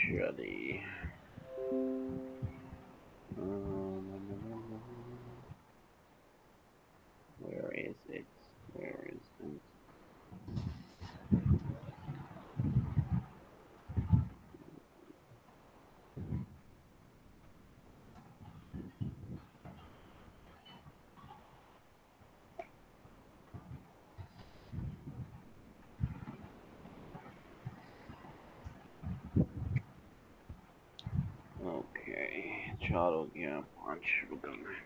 Actually, where is it? Where is it? Okay, 4 हो गया, 5 शुरू करना है।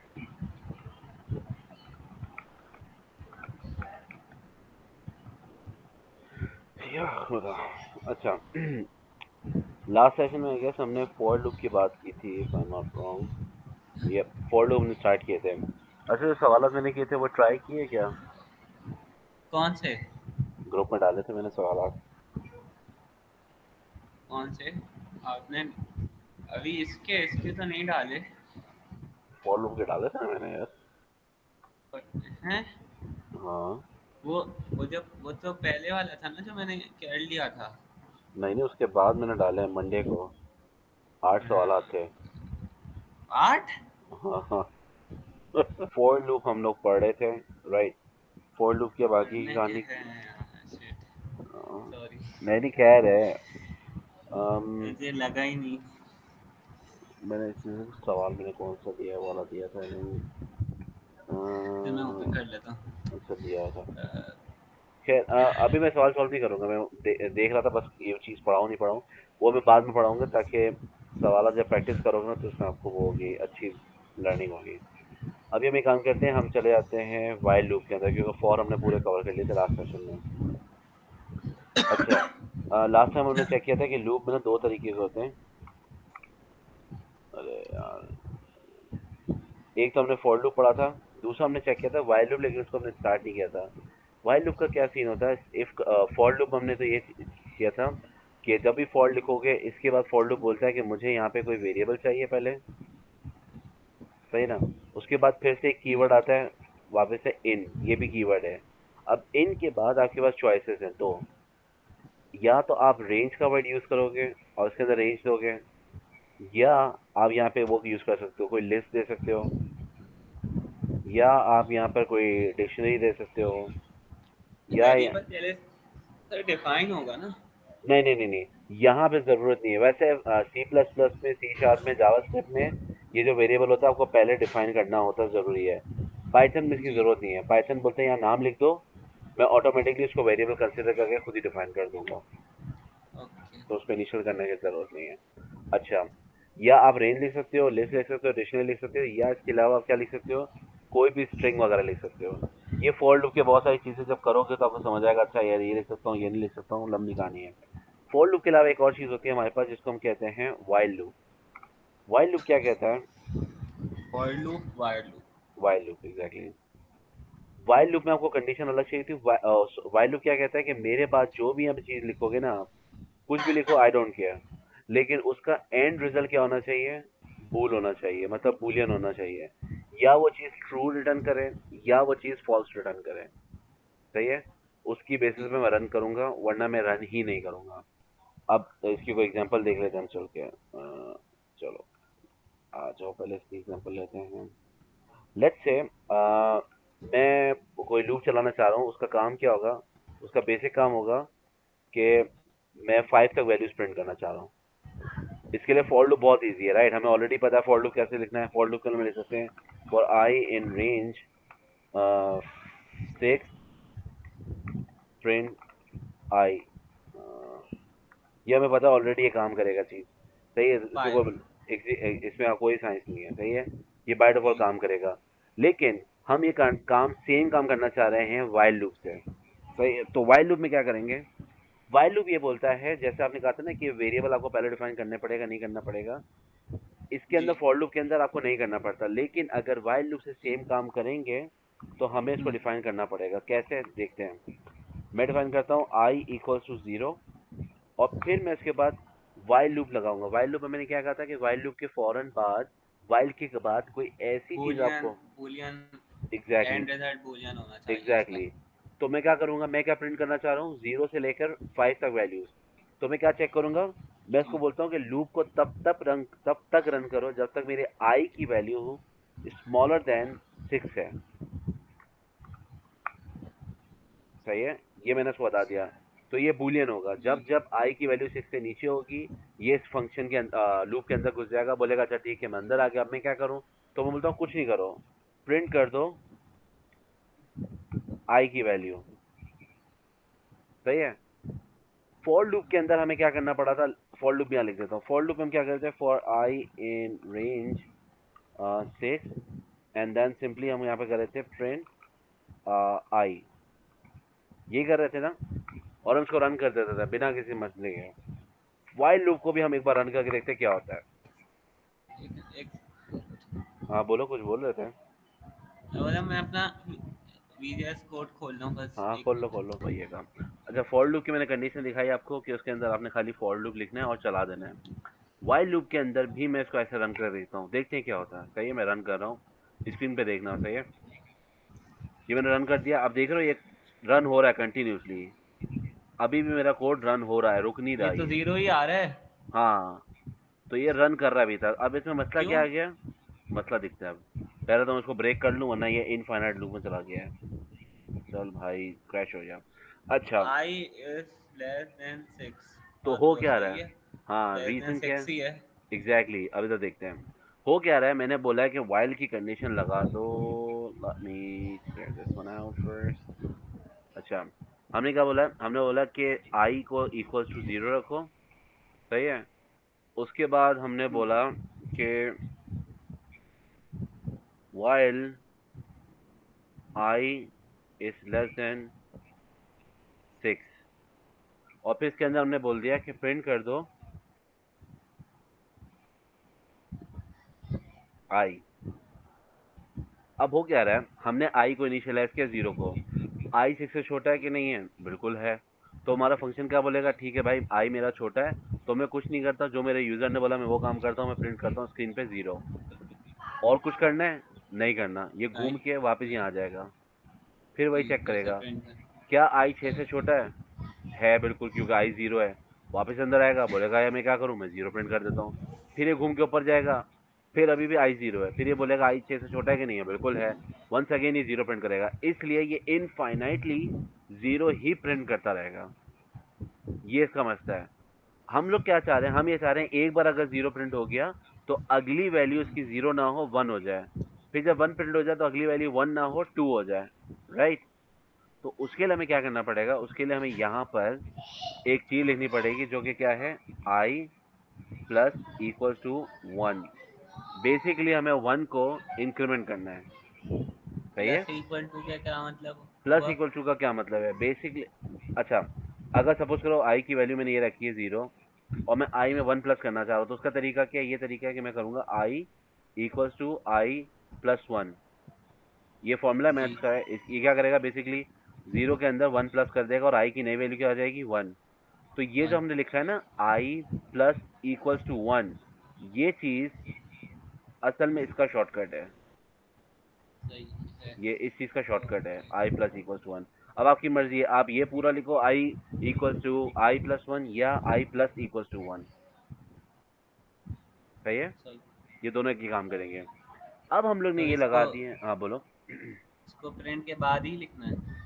या खुदा। अच्छा, लास्ट सेशन में आई गेस हमने फॉर लूप की बात की थी, if I am not wrong. ये फॉर लूप हमने स्टार्ट किए थे। अच्छा, जो सवाल मैंने किए थे वो ट्राई किए क्या? कौन से? ग्रुप में डाले थे मैंने सवाल। कौन से आपने? अभी इसके इसके तो नहीं डाले फॉर लूप के डाले थे ना मैंने यार। हैं। हाँ। वो तो पहले वाला था ना जो मैंने कर लिया था। नहीं नहीं, उसके बाद मैंने डाले हैं मंडे को। 8 सवाल थे। 8। हाँ हाँ। फॉर लूप हम लोग पढ़ रहे थे, राइट। फॉर लूप के बाकी की पढ़ने के कहानी। हैं। शिट, सॉरी, नहीं नहीं, खैर है। मुझे लगा ही नहीं। मैंने इसमें सवाल मैंने कौन सा दिया, वाला दिया था नहीं। तो मैं ओपन अ, कर लेता हूँ। अच्छा दिया था। खैर, अभी मैं सवाल सॉल्व नहीं करूंगा। मैं देख रहा था बस, ये चीज़ पढ़ाऊँ नहीं पढ़ाऊँ वो मैं बाद में पढ़ाऊंगा, ताकि सवाल जब प्रैक्टिस करोगे ना तो उसमें आपको वो होगी, अच्छी लर्निंग होगी। अभी हम एक काम करते हैं, हम चले जाते हैं वाइल लूप के अंदर, क्योंकि फॉर हमने पूरे कवर कर लिए थे लास्ट सेशन में। अच्छा, लास्ट टाइम हमने चेक किया था कि लूप में ना दो तरीके के होते हैं। अरे यार, एक तो हमने फॉर लूप पढ़ा था, दूसरा हमने चेक किया था वाइल लूप, लेकिन उसको हमने स्टार्ट नहीं किया था। वाइल लूप का क्या सीन होता है? इफ फॉर लूप हमने तो ये किया था कि जब भी फॉर लिखोगे, इसके बाद फॉर लूप बोलता है कि मुझे यहाँ पे कोई वेरिएबल चाहिए पहले, सही ना। उसके बाद फिर से एक कीवर्ड आता है, वापस से इन, ये भी कीवर्ड है। अब इन के बाद आपके पास चॉइसेस हैं, तो या तो आप रेंज का वर्ड यूज करोगे और उसके अंदर रेंज दोगे, या आप यहाँ पे वो यूज कर सकते हो, कोई लिस्ट दे सकते हो, या आप यहाँ पर कोई डिक्शनरी दे सकते हो, या वेरिएबल पहले तो डिफाइन होगा ना। नहीं नहीं नहीं नहीं, यहाँ पे जरूरत नहीं है वैसे। सी प्लस प्लस में, सी शार्प में, जावास्क्रिप्ट में ये जो वेरिएबल होता है आपको पहले डिफाइन करना होता है, जरूरी है। पाइथन में इसकी जी। जरूरत नहीं है। पाइथन बोलते हैं यहाँ नाम लिख दो, मैं ऑटोमेटिकली उसको वेरिएबल कंसिडर करके खुद ही डिफाइन कर दूंगा, ओके। तो उसको इनिशियल करने की जरूरत नहीं है। अच्छा, या आप रेंज लिख सकते हो, लिस्ट लिख सकते हो, डिक्शनरी लिख सकते हो, या इसके अलावा आप क्या लिख सकते हो, कोई भी स्ट्रिंग वगैरह लिख सकते हो। ये फॉर लूप के बहुत सारी चीजें जब करोगे तो आपको समझ आएगा, अच्छा यार ये लिख सकता हूँ, ये नहीं लिख सकता हूँ, लंबी कहानी है। फॉर लूप के अलावा एक और चीज होती है हमारे पास जिसको हम कहते हैं वाइल लूप। वाइल लूप क्या कहता है? For loop, while loop. While loop, exactly. While loop में आपको कंडीशन अलग चाहिए थी। वाइल लूप क्या कहता है कि मेरे पास जो भी आप चीज लिखोगे ना, आप कुछ भी लिखो, आई डोंट केयर, लेकिन उसका एंड रिजल्ट क्या होना चाहिए? बूल होना चाहिए, मतलब बूलियन होना चाहिए। या वो चीज ट्रू रिटर्न करे, या वो चीज फॉल्स रिटर्न करे, सही है। उसकी बेसिस पे मैं रन करूंगा, वरना मैं रन ही नहीं करूंगा। अब इसकी कोई एग्जांपल देख लेते हैं हम चल के। चलो आ जाओ, पहले इसकी एग्जांपल लेते हैं। लेट्स से मैं कोई लूप चलाना चाह रहा हूँ। उसका काम क्या होगा? उसका बेसिक काम होगा कि मैं 5 तक वैल्यूज प्रिंट करना चाह रहा हूँ। इसके लिए फॉर लूप बहुत इजी है, राइट। हमें ऑलरेडी पता है फॉर लूप कैसे लिखना है। फॉर लूप के लिए हम लिख सकते हैं for I in range 6 print I. ये हमें पता ऑलरेडी, ये काम करेगा चीज, सही है। इसमें 5। इसमें कोई साइंस नहीं है, सही है। ये बाय डिफॉल्ट जी। काम करेगा। लेकिन हम ये काम सेम काम करना चाह रहे हैं वाइल लूप से, सही है। तो वाइल लूप में क्या करेंगे? वाइल लूप ये बोलता है, जैसे आपने कहा था ना कि वेरिएबल आपको पहले डिफाइन करने पड़ेगा, नहीं करना पड़ेगा। इसके अंदर जी। फॉर लूप के अंदर आपको नहीं करना पड़ता, लेकिन अगर वाइल लूप से सेम काम करेंगे तो हमें इसको डिफाइन करना पड़ेगा। कैसे, देखते हैं। मैं डिफाइन करता हूँ आई इक्वल्स टू 0, और फिर मैं इसके बाद वाइल लूप लगाऊंगा। वाइल लूप में मैंने क्या कहा था कि वाइल लूप के फौरन बाद, वाइल के बाद कोई ऐसी चीज बूलियन आपको, Boolean exactly and result Boolean होना चाहिए उसका। एग्जैक्टली। तो मैं क्या करूंगा, मैं क्या प्रिंट करना चाह रहा हूँ, 0 से लेकर 5 तक वैल्यूज। तो मैं क्या चेक करूंगा? मैं इसको बोलता हूँ कि लूप को तब तक रन करो जब तक मेरे आई की वैल्यू स्मॉलर देन 6 है। सही है, ये मैंने उसको बता दिया। तो ये बूलियन होगा, जी। जब जब आई की वैल्यू 6 से नीचे होगी ये इस फंक्शन के लूप के अंदर घुस जाएगा, बोलेगा अच्छा ठीक है मैं अंदर आ गया, अब मैं क्या करूँ? तो मैं बोलता हूँ कुछ नहीं करो, प्रिंट कर दो आई की वैल्यू। सही है। फॉर लूप के अंदर हमें क्या करना पड़ा था? फॉर लूप यहाँ लिख देता हूँ। फॉर लूप में हम क्या करते हैं? For I in range 6 and then simply हम यहाँ पे कर रहे थे प्रिंट आई, ये कर रहे थे ना, और हम उसको रन कर देते थे बिना किसी मसले के। वाइल लूप को भी हम एक बार रन करके देखते हैं क्या होता है। एक एक हाँ बोलो, कुछ बोल रहे थे। बोला मैं अपना VJS कोड खोल रहा हूँ, बस हाँ एक खोल लो मिनट। भाई ये काम। अच्छा, फॉर लूप की मैंने कंडीशन दिखाई आपको कि उसके अंदर आपने खाली फॉर लूप लिखना है और चला देना है। वाइल लूप के अंदर भी मैं इसको ऐसे रन कर देता हूँ, देखते हैं क्या होता है। सही है, मैं रन कर रहा हूँ, स्क्रीन पे देखना। सही है, ये मैंने रन कर दिया। अब देख रहे हो ये रन हो रहा है कंटिन्यूसली, अभी भी मेरा कोड रन हो रहा है, रुक नहीं ये रहा तो ये। 0 ही आ रहा है। हाँ, तो ये रन कर रहा है अभी तक। अब इसमें मसला क्यों? क्या आ गया? मसला दिखता है अब। पहले तो मैं इसको ब्रेक कर लूँ वरना ये इनफाइनाइट लूप में चला गया है। चल भाई क्रैश हो जा। अच्छा, I is less than 6। तो हाँ हो तो क्या रहा सही है? है, हाँ, लेस देन रीजन क्या है? 6 ही है। एग्जैक्टली अभी तो देखते हैं हो क्या रहा है। मैंने बोला है कि वाइल की कंडीशन लगा दो। Let me clear this one out first. अच्छा, हमने क्या बोला? हमने बोला कि आई को इक्वल टू 0 रखो। सही है। उसके बाद हमने बोला कि while I is less then 6, और फिर इसके अंदर हमने बोल दिया कि प्रिंट कर दो आई। अब हो क्या रहा है? हमने आई को इनिशियलाइज किया 0 को। आई 6 से छोटा है कि नहीं है? बिल्कुल है। तो हमारा फंक्शन क्या बोलेगा? ठीक है भाई, आई मेरा छोटा है तो मैं कुछ नहीं करता, जो मेरे यूजर ने बोला मैं वो काम करता हूँ, मैं प्रिंट करता हूँ स्क्रीन पे 0। और कुछ करना है? नहीं करना, ये घूम नहीं, के वापस यहाँ आ जाएगा, फिर वही चेक फिर से करेगा प्रिंट कर। क्या आई 6 से छोटा है बिल्कुल, क्योंकि आई 0 है। वापस अंदर आएगा, बोलेगा यार मैं क्या करूँ, मैं 0 प्रिंट कर देता हूँ। फिर ये घूम के ऊपर जाएगा, फिर अभी भी आई 0 है, फिर ये बोलेगा आई 6 से छोटा है कि नहीं है? बिल्कुल है। वंस अगेन ये 0 प्रिंट करेगा, इसलिए ये इनफाइनाइटली 0 ही प्रिंट करता रहेगा। ये इसका मसला है। हम लोग क्या चाह रहे हैं? हम ये चाह रहे हैं एक बार अगर 0 प्रिंट हो गया तो अगली वैल्यू इसकी 0 ना हो, 1 हो जाए। फिर जब 1 प्रिंट हो जाए तो अगली वैल्यू 1 ना हो, 2 हो जाए। राइट। तो उसके लिए हमें क्या करना पड़ेगा? उसके लिए हमें यहाँ पर एक चीज लिखनी पड़ेगी जो कि क्या है? आई प्लस इक्वल टू 1। बेसिकली हमें 1 को इंक्रीमेंट करना है। सही है। प्लस इक्वल टू का क्या मतलब प्लस हुआ? इक्वल टू का क्या मतलब है बेसिकली? अच्छा, अगर सपोज करो आई की वैल्यू मैंने ये रखी है 0 और मैं आई में 1 प्लस करना चाह रहा हूँ, तो उसका तरीका क्या है? ये तरीका है कि मैं करूँगा आई इक्वल्स टू आई प्लस 1। ये फॉर्मूला जी। मैथ्स का है। ये क्या करेगा बेसिकली? 0 के अंदर 1 प्लस कर देगा और आई की नई वैल्यू क्या आ जाएगी? 1। तो ये जो 1। हमने लिखा है ना, आई प्लस इक्वल्स टू 1, ये चीज असल में इसका शॉर्टकट है। सही है। ये इस चीज का शॉर्टकट है, okay. I plus equals to 1। अब आपकी मर्जी है, आप ये पूरा लिखो i equals to i plus 1 या आई प्लस इक्वल्स टू 1। सही है, सही। ये दोनों एक ही काम करेंगे। अब हम लोग ने तो ये इसको लगा दिए। हाँ बोलो। इसको प्रिंट के बाद ही लिखना है।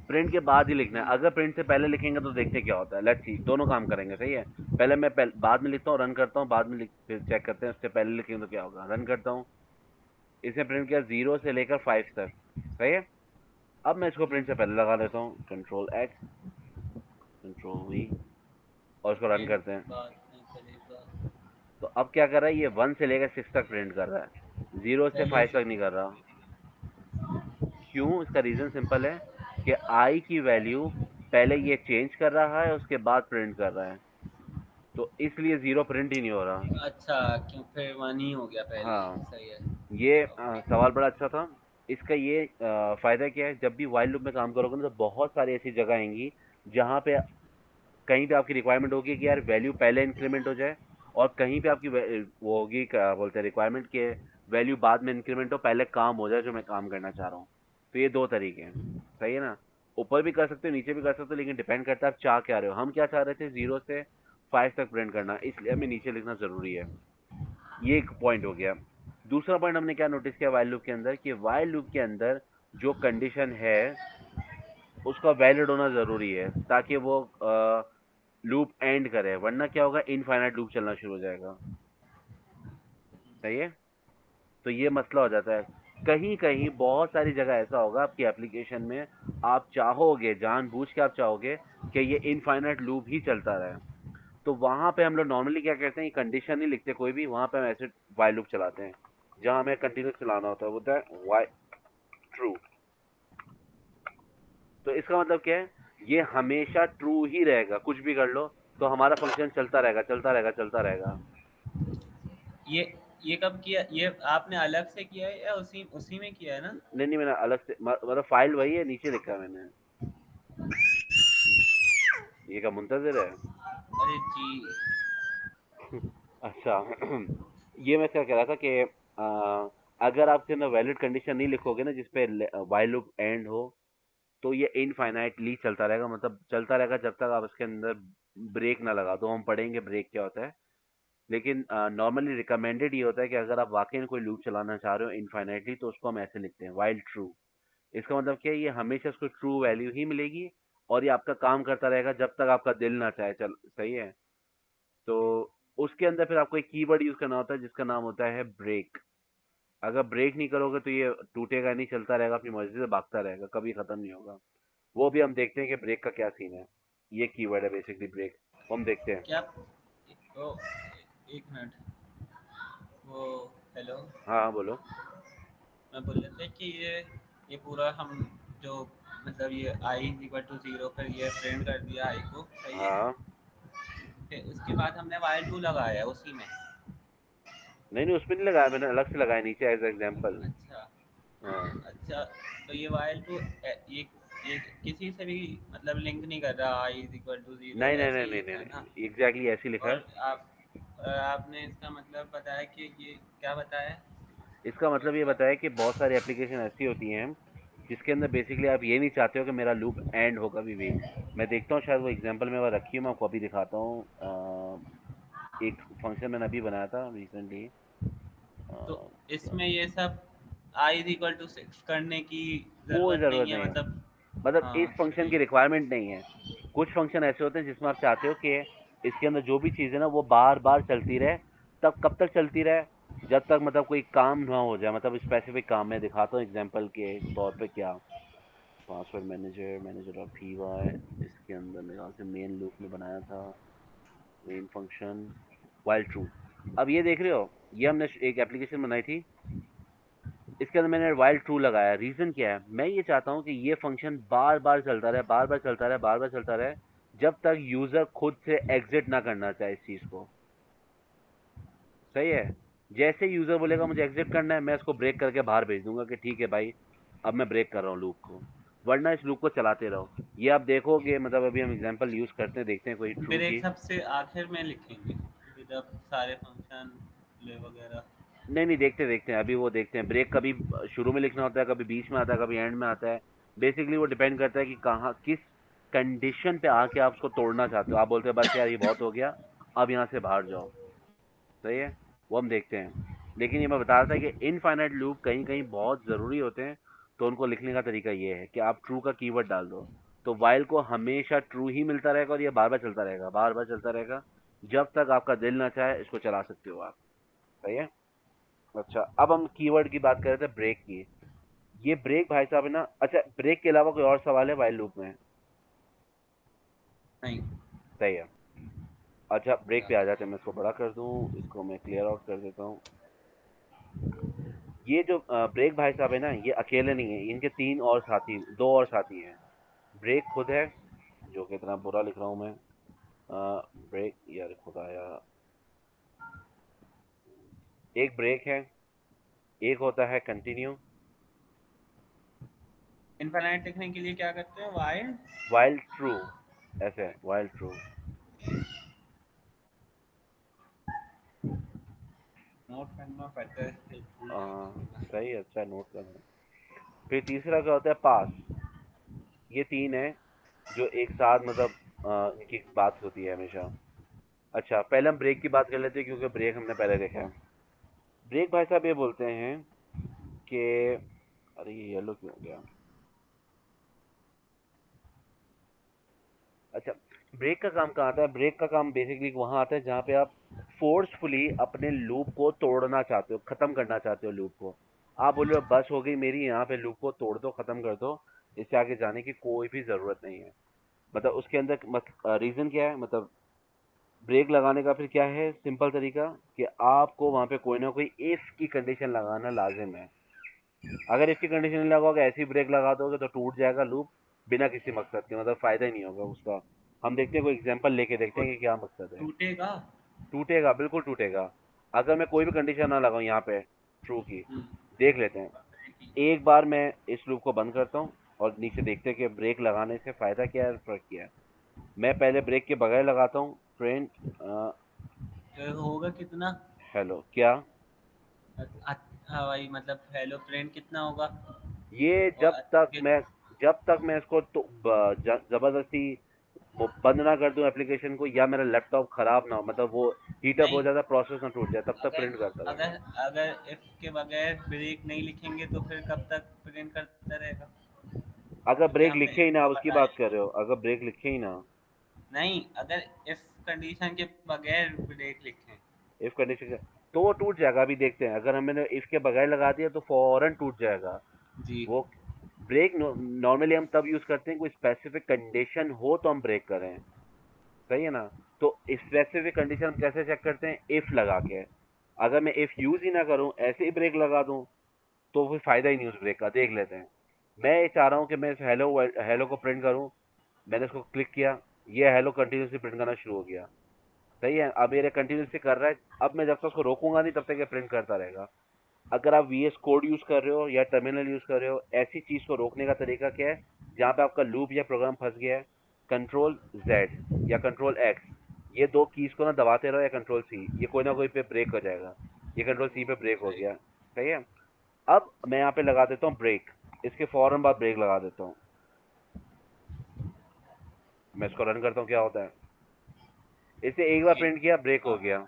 प्रिंट के बाद ही लिखना है। अगर प्रिंट से पहले लिखेंगे तो देखते हैं क्या होता है। लेट्स सी, दोनों काम करेंगे। सही है, पहले मैं बाद में लिखता हूँ, रन करता हूँ, बाद में फिर चेक करते हैं उससे पहले लिखेंगे तो क्या होगा। रन करता हूँ, इसने प्रिंट किया 0 से लेकर 5 तक। सही है। अब मैं इसको प्रिंट से पहले लगा देता हूँ, कंट्रोल एक्स कंट्रोल वी, और इसको रन प्रिंट करते हैं। बाद में करेगा। तो अब क्या कर रहा है? ये 1 से लेकर 6 तक प्रिंट कर रहा है, 0 से पहले 5 से। तक नहीं कर रहा। क्यों? इसका रीज़न सिंपल है कि आई की वैल्यू पहले ये चेंज कर रहा है, उसके बाद प्रिंट कर रहा है, तो इसलिए 0 प्रिंट ही नहीं हो रहा। अच्छा, क्यों फिर 1 ही हो गया पहले ही, हाँ, सही है। ये ओके। सवाल बड़ा अच्छा था। इसका ये फ़ायदा क्या है? जब भी वाइल लूप में काम करोगे ना तो बहुत सारी ऐसी जगह आएंगी जहाँ पे कहीं पे आपकी रिक्वायरमेंट होगी कि यार वैल्यू पहले इंक्रीमेंट हो जाए, और कहीं पे आपकी वो होगी, क्या बोलते हैं, रिक्वायरमेंट के वैल्यू बाद में इंक्रीमेंट हो, पहले काम हो जाए जो मैं काम करना चाह रहा हूँ। तो ये दो तरीके हैं। सही है ना? ऊपर भी कर सकते हो, नीचे भी कर सकते हो, लेकिन डिपेंड करता है आप चाह क्या रहे हो। हम क्या चाह रहे थे? 0 से 5 तक प्रिंट करना, इसलिए हमें नीचे लिखना ज़रूरी है। ये एक पॉइंट हो गया। दूसरा पॉइंट हमने क्या नोटिस किया वाइल लूप के अंदर, कि वाइल लूप के अंदर जो कंडीशन है उसका वैलिड होना ज़रूरी है, ताकि वो लूप एंड करे, वरना क्या होगा, इनफाइनाइट लूप चलना शुरू हो जाएगा। सही है? तो ये मसला हो जाता है। कहीं कहीं बहुत सारी जगह ऐसा होगा आपकी एप्लीकेशन में, आप चाहोगे, जानबूझ के आप चाहोगे कि ये इनफाइनाइट लूप ही चलता रहे, तो वहाँ पे हम लोग नॉर्मली क्या करते हैं, कंडीशन नहीं लिखते कोई भी, वहाँ पे हम ऐसे वाइल लूप चलाते हैं जहाँ हमें कंटिन्यूस चलाना होता है, वो होता है वाई ट्रू। तो इसका मतलब क्या है, ये हमेशा ट्रू ही रहेगा, कुछ भी कर लो तो हमारा फंक्शन चलता रहेगा, चलता रहेगा, चलता रहेगा। ये ये कब किया, ये आपने अलग से किया है या उसी उसी में किया है ना? नहीं नहीं, मैंने अलग से मतलब फाइल वही है, नीचे लिखा है मैंने। ये क्या मुंतजर है? अरे जी। अच्छा। ये मैं क्या कह रहा था कि अगर आपके अंदर वैलिड कंडीशन नहीं लिखोगे ना जिसपे वाइल लूप एंड हो, तो ये इनफाइनाइटली चलता रहेगा, मतलब चलता रहेगा जब तक आप इसके अंदर ब्रेक ना लगा। तो हम पढ़ेंगे ब्रेक क्या होता है, लेकिन नॉर्मली रिकमेंडेड ये होता है कि अगर आप वाकई में कोई लूप चलाना चाह रहे हो इनफाइनाइटली, तो उसको हम ऐसे लिखते हैं, वाइल ट्रू। इसका मतलब क्या है, ये हमेशा उसको ट्रू वैल्यू ही मिलेगी और ये आपका काम करता रहेगा जब तक आपका दिल ना चाहे। चल सही है? तो उसके अंदर फिर आपको एक कीवर्ड यूज करना होता है जिसका नाम होता है ब्रेक। अगर ब्रेक नहीं करोगे तो ये टूटेगा नहीं, चलता रहेगा, अपनी मर्जी से भागता रहेगा, कभी खत्म नहीं होगा। वो भी हम देखते हैं कि ब्रेक का क्या सीन है। ये कीवर्ड है बेसिकली ब्रेक, वो हम देखते हैं। क्या? ओ, एक मिनट। वो, हेलो। हाँ हाँ बोलो। मैं बोल रहे थे कि ये पूरा हम जो, मतलब ये आई इक्वल टू जीरो पर ये प्रिंट कर दिया आई को, सही है। हाँ। फिर उसके बाद हमने वाइल टू लगाया है उसी में। नहीं नहीं, उसमें नहीं लगाया मैंने, अलग से लगाया नीचे एज एग्जाम्पल। अच्छा। हाँ। अच्छा, तो ये वाइल टू ये किसी से भी मतलब लिंक नहीं कर रहा, आई इक्वल टू जीरो नहीं नहीं ऐसे नहीं ही नहीं लिखा नहीं है ना? नहीं, एग्जैक्टली ऐसे ही लिखा है। और आपने इसका मतलब बताया कि ये क्या बताया? इसका मतलब ये बताया कि बहुत सारी एप्लीकेशन ऐसी होती हैं जिसके अंदर बेसिकली आप ये नहीं चाहते हो कि मेरा लूप एंड हो कभी भी। मैं देखता हूँ, शायद वो एग्जांपल में मैं रखी हूँ, मैं आपको अभी दिखाता हूँ। एक फंक्शन मैंने अभी बनाया था रिसेंटली। तो इसमें ये सब आई इक्वल टू सिक्स करने की कोई ज़रूरत ज़रूरत नहीं है नहीं है, मतलब? मतलब इस हाँ, फंक्शन सही। की रिक्वायरमेंट नहीं है। कुछ फंक्शन ऐसे होते हैं जिसमें आप चाहते हो कि इसके अंदर जो भी चीज़ है ना वो बार बार चलती रहे। तब कब तक चलती रहे, जब तक मतलब कोई काम ना हो जाए, मतलब स्पेसिफिक काम। मैं दिखाता हूँ एग्जांपल के तौर पे क्या। Password manager, manager of p y, इसके अंदर मेरे ख्याल से मेन लूप में बनाया था, मेन फंक्शन वाइल ट्रू। अब ये देख रहे हो, ये हमने एक एप्लीकेशन बनाई थी, इसके अंदर मैंने वाइल ट्रू लगाया। रीज़न क्या है, मैं ये चाहता हूँ कि ये फंक्शन बार बार चलता रहे, बार बार चलता रहे, बार बार चलता रहे, जब तक यूज़र खुद से एग्जिट ना करना चाहे इस चीज़ को। सही है? जैसे यूज़र बोलेगा मुझे एग्जिट करना है, मैं इसको ब्रेक करके बाहर भेज दूंगा कि ठीक है भाई, अब मैं ब्रेक कर रहा हूँ लूप को, वरना इस लूप को चलाते रहो। ये आप देखोगे, मतलब अभी हम एग्जांपल यूज़ करते हैं, देखते हैं कोई ट्रू ब्रेक की। सबसे आखिर में लिखेंगे जब सारे फंक्शन ले वगैरह। नहीं नहीं, देखते देखते हैं, अभी वो देखते हैं। ब्रेक कभी शुरू में लिखना होता है, कभी बीच में आता है, कभी एंड में आता है। बेसिकली वो डिपेंड करता है कि कहाँ किस कंडीशन पे आके आप उसको तोड़ना चाहते हो। आप बोलते हो बस यार ये बहुत हो गया, अब यहाँ से बाहर जाओ। सही है? वो हम देखते हैं। लेकिन ये मैं बता रहा था कि इनफाइनाइट लूप कहीं कहीं बहुत ज़रूरी होते हैं, तो उनको लिखने का तरीका ये है कि आप ट्रू का कीवर्ड डाल दो, तो वाइल को हमेशा ट्रू ही मिलता रहेगा और ये बार बार चलता रहेगा, बार बार चलता रहेगा, जब तक आपका दिल ना चाहे इसको चला सकते हो आप। सही है? अच्छा, अब हम कीवर्ड की बात कर रहे थे, ब्रेक की। ये ब्रेक भाई साहब है ना। अच्छा, ब्रेक के अलावा कोई और सवाल है वाइल लूप में? नहीं। सही है। अच्छा, ब्रेक क्या? पे आ जाते हैं, मैं इसको बड़ा कर दूं, इसको मैं क्लियर आउट कर देता हूँ। ये जो ब्रेक भाई साहब है ना, ये अकेले नहीं है, इनके तीन और साथी, दो और साथी हैं। ब्रेक खुद है, जो कि इतना बुरा लिख रहा हूँ मैं। ब्रेक यार खुदाया, एक ब्रेक है, एक होता है कंटिन्यू। इनफाइनाइट लिखने के लिए क्या करते हैं, वाइल? वाइल ट्रू, ऐसे वाइल ट्रू। नोट करना पड़ता है, फिर भूल जाऊंगा। सही है, अच्छा नोट करना। फिर तीसरा क्या होता है, पास। ये तीन है जो एक साथ, मतलब इनकी बात होती है हमेशा। अच्छा, पहले हम ब्रेक की बात कर लेते हैं क्योंकि ब्रेक हमने पहले देखा है। ब्रेक भाई साहब ये बोलते हैं कि, अरे ये येलो क्यों हो गया? अच्छा, ब्रेक का काम कहाँ आता है? ब्रेक का काम बेसिकली वहाँ आता है जहाँ पे आप फोर्सफुली अपने लूप को तोड़ना चाहते हो, खत्म करना चाहते हो लूप को। आप बोल रहे हो बस हो गई मेरी, यहाँ पे लूप को तोड़ दो, खत्म कर दो, इससे आगे जाने की कोई भी जरूरत नहीं है। मतलब उसके अंदर रीजन क्या है? मतलब ब्रेक लगाने का फिर क्या है सिंपल तरीका, कि आपको वहाँ पे कोई ना कोई इफ की कंडीशन लगाना लाजिम है। अगर इसकी कंडीशन नहीं लगाओगे, ऐसी ब्रेक लगा दोगे तो टूट जाएगा लूप बिना किसी मकसद के, मतलब फायदा ही नहीं होगा उसका। हम देखते हैं, कोई एग्जांपल लेके देखते वो हैं कि क्या मकसद है। टूटेगा। टूटेगा, बिल्कुल टूटेगा। अगर मैं कोई भी कंडीशन ना लगाऊं यहाँ पे ट्रू की, हम्म, देख लेते हैं। एक बार मैं इस लूप को बंद करता हूँ और नीचे देखते हैं कि ब्रेक लगाने से फायदा क्या है, फर्क क्या है। मैं पहले ब्रेक के बगैर लगाता हूँ फ्रेंड। तो होगा कितना? हेलो क्या? हाँ भाई, मतलब हेलो फ्रेंड कितना होगा? ये और आगे जब तक मैं इसको तो जबरदस्ती वो बंद ना कर दूं एप्लीकेशन को, या मेरा लैपटॉप खराब ना हो, मतलब वो हीटअप हो नहीं, जाता, प्रोसेस ना टूट जाए, तब तक अगर प्रिंट करता रहेगा। अगर अगर इफ के बगैर ब्रेक नहीं लिखेंगे तो फिर कब तक प्रिंट करता रहेगा? अगर क्योंकि ब्रेक हमने लिखे ही इफ ना, तो आप उसकी बताया बात ही कर नहीं। रहे हो, अगर ब्रेक लिखे ही ना। नहीं, अगर इफ कंडीशन के बगैर ब्रेक लिखें। इफ कंडीशन तो वो टूट जाएगा। अभी देखते हैं, अगर हमने इफ के बगैर लगा दिया तो फौरन टूट जाएगा जी। वो। ब्रेक नॉर्मली हम तब यूज करते हैं कोई स्पेसिफिक कंडीशन हो तो हम ब्रेक करें, सही है ना? तो स्पेसिफिक कंडीशन हम कैसे चेक करते हैं? इफ लगा के। अगर मैं इफ यूज ही ना करूं, ऐसे ही ब्रेक लगा दूं, तो फिर फायदा ही नहीं उस ब्रेक का। देख लेते हैं। मैं ये चाह रहा हूं कि मैं इस हेलो हेलो को प्रिंट करूं। मैंने इसको क्लिक किया, ये हेलो कंटिन्यूसली प्रिंट करना शुरू हो गया, सही है। अब ये कंटिन्यूसली कर रहा है। अब मैं जब तक उसको रोकूंगा नहीं, तब तक ये प्रिंट करता रहेगा। अगर आप वीएस कोड यूज कर रहे हो या टर्मिनल यूज कर रहे हो, ऐसी चीज को रोकने का तरीका क्या है? जहां पे आपका लूप या प्रोग्राम फंस गया है, कंट्रोल जेड या कंट्रोल एक्स, ये दो कीज को ना दबाते रहो, या कंट्रोल सी, ये कोई ना कोई पे ब्रेक हो जाएगा। ये कंट्रोल सी पे ब्रेक हो सही। गया, सही है। अब मैं यहाँ पे लगा देता हूँ ब्रेक। इसके फौरन बाद ब्रेक लगा देता हूँ। मैं इसको रन करता हूँ, क्या होता है? इसे एक बार ओके। प्रिंट किया, ब्रेक हो गया।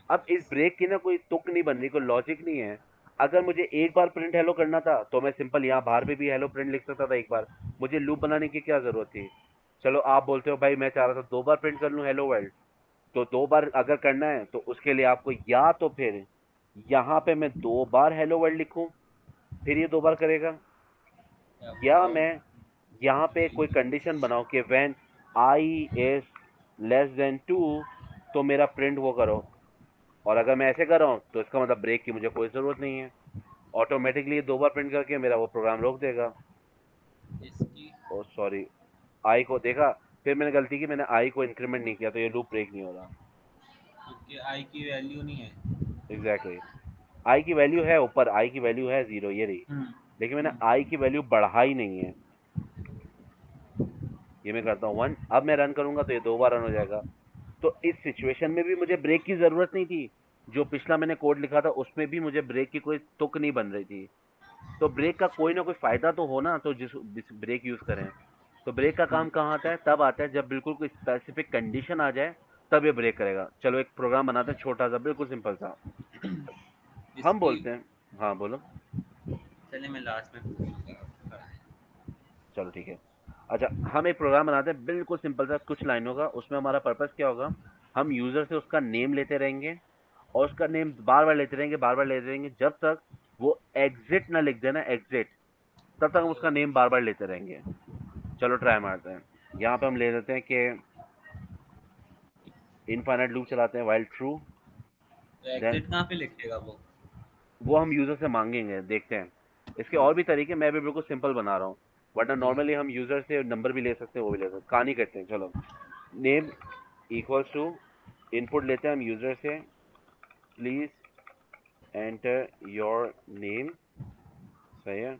अब इस ब्रेक की ना कोई तुक नहीं बन रही, कोई लॉजिक नहीं है। अगर मुझे एक बार प्रिंट हेलो करना था तो मैं सिंपल यहाँ बाहर पे भी हेलो प्रिंट लिख सकता था एक बार। मुझे लूप बनाने की क्या जरूरत थी? चलो आप बोलते हो भाई मैं चाह रहा था दो बार प्रिंट कर लूँ हेलो वर्ल्ड, तो दो बार अगर करना है तो उसके लिए आपको या तो फिर यहाँ पे मैं दो बार हेलो वर्ल्ड लिखूं, फिर ये दो बार करेगा, क्या या बताओ? मैं यहाँ पे जी। कोई कंडीशन बनाओ कि when i is less than two, तो मेरा प्रिंट वो करो। और अगर मैं ऐसे कर रहा हूँ तो इसका मतलब ब्रेक की मुझे कोई ज़रूरत नहीं है। ऑटोमेटिकली दो बार प्रिंट करके मेरा वो प्रोग्राम रोक देगा। इसकी ओ सॉरी, आई को देखा, फिर मैंने गलती की, मैंने आई को इंक्रीमेंट नहीं किया, तो ये लूप ब्रेक नहीं हो रहा। क्योंकि आई की वैल्यू नहीं है। Exactly exactly. आई की वैल्यू है ऊपर, आई की वैल्यू है जीरो, ये रही। हम्म। लेकिन मैंने हम्म। आई की वैल्यू बढ़ाई नहीं है। ये मैं करता हूँ वन, अब मैं रन करूंगा तो ये दो बार रन हो जाएगा। तो इस सिचुएशन में भी मुझे ब्रेक की जरूरत नहीं थी। जो पिछला मैंने कोड लिखा था उसमें भी मुझे ब्रेक की कोई तुक नहीं बन रही थी। तो ब्रेक का कोई ना कोई फायदा तो हो ना, तो जिस ब्रेक यूज करें। तो ब्रेक का काम कहाँ आता है? तब आता है जब बिल्कुल कोई स्पेसिफिक कंडीशन आ जाए, तब ये ब्रेक करेगा। चलो एक प्रोग्राम बनाते हैं छोटा सा, बिल्कुल सिंपल सा। हम इसकी बोलते हैं, हाँ बोलो। चलिए मैं लास्ट में पूछूंगा। चलो ठीक है। अच्छा, हम एक प्रोग्राम बनाते हैं बिल्कुल सिंपल सा, कुछ लाइनों का। उसमें हमारा पर्पस क्या होगा? हम यूजर से उसका नेम लेते रहेंगे, और उसका नेम बार बार लेते रहेंगे, बार बार लेते रहेंगे, जब तक वो एग्जिट ना लिख देना, एग्जिट, तब तक हम उसका नेम बार बार लेते रहेंगे। चलो ट्राई मारते हैं। यहाँ पे हम ले लेते हैं कि इनफाइनाइट लूप चलाते हैं वाइल ट्रू। तो देन एग्जिट कहाँ पे लिखेगा वो? वो हम यूजर से मांगेंगे, देखते हैं। इसके और भी तरीके, मैं भी बिल्कुल सिंपल बना रहा हूँ। वरना जी। नॉर्मली हम यूजर से नंबर भी ले सकते हैं, वो भी ले सकते हैं, कहानी करते हैं। चलो, नेम इक्वल्स टू, इनपुट लेते हैं हम यूजर से, प्लीज एंटर योर नेम, सही है।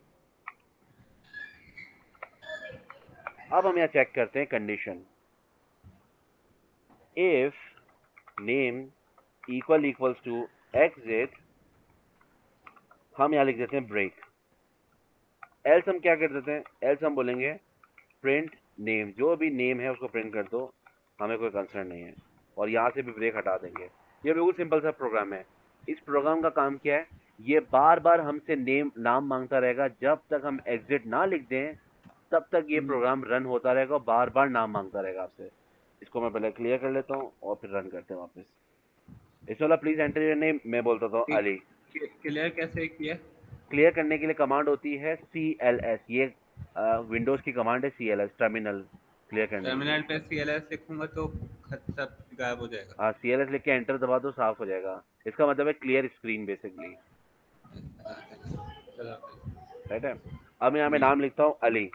अब हम यहाँ चेक करते हैं condition, if name equals to exit, हम यहाँ लिख देते हैं ब्रेक। एल्स हम क्या कर देते हैं? एल्स हम बोलेंगे प्रिंट नेम, जो भी नेम है उसको प्रिंट कर दो, हमें कोई कंसर्न नहीं है। और यहाँ से भी ब्रेक हटा देंगे। ये बिल्कुल सिंपल सा प्रोग्राम है। इस प्रोग्राम का काम क्या है, ये बार बार हमसे नाम मांगता रहेगा। जब तक हम एग्जिट ना लिख दें तब तक ये हम्म, प्रोग्राम रन होता रहेगा और बार बार नाम मांगता रहेगा आपसे। इसको मैं पहले क्लियर कर लेता हूँ और फिर रन करते हैं वापस। इस वाला प्लीज एंटर योर नेम मैं बोलता था ठीक। अली। क्लियर कैसे किया? क्लियर करने के लिए कमांड होती है CLS। ये विंडोज की कमांड है, CLS टर्मिनल क्लियर करने के लिए। टर्मिनल पे CLS लिखूंगा तो खत सब गायब हो जाएगा। हाँ, CLS लिख के एंटर दबा दो, साफ हो जाएगा। इसका मतलब है क्लियर स्क्रीन बेसिकली। चलो। राइट है। अब मैं यहाँ पे जी। नाम लिखता हूँ अली,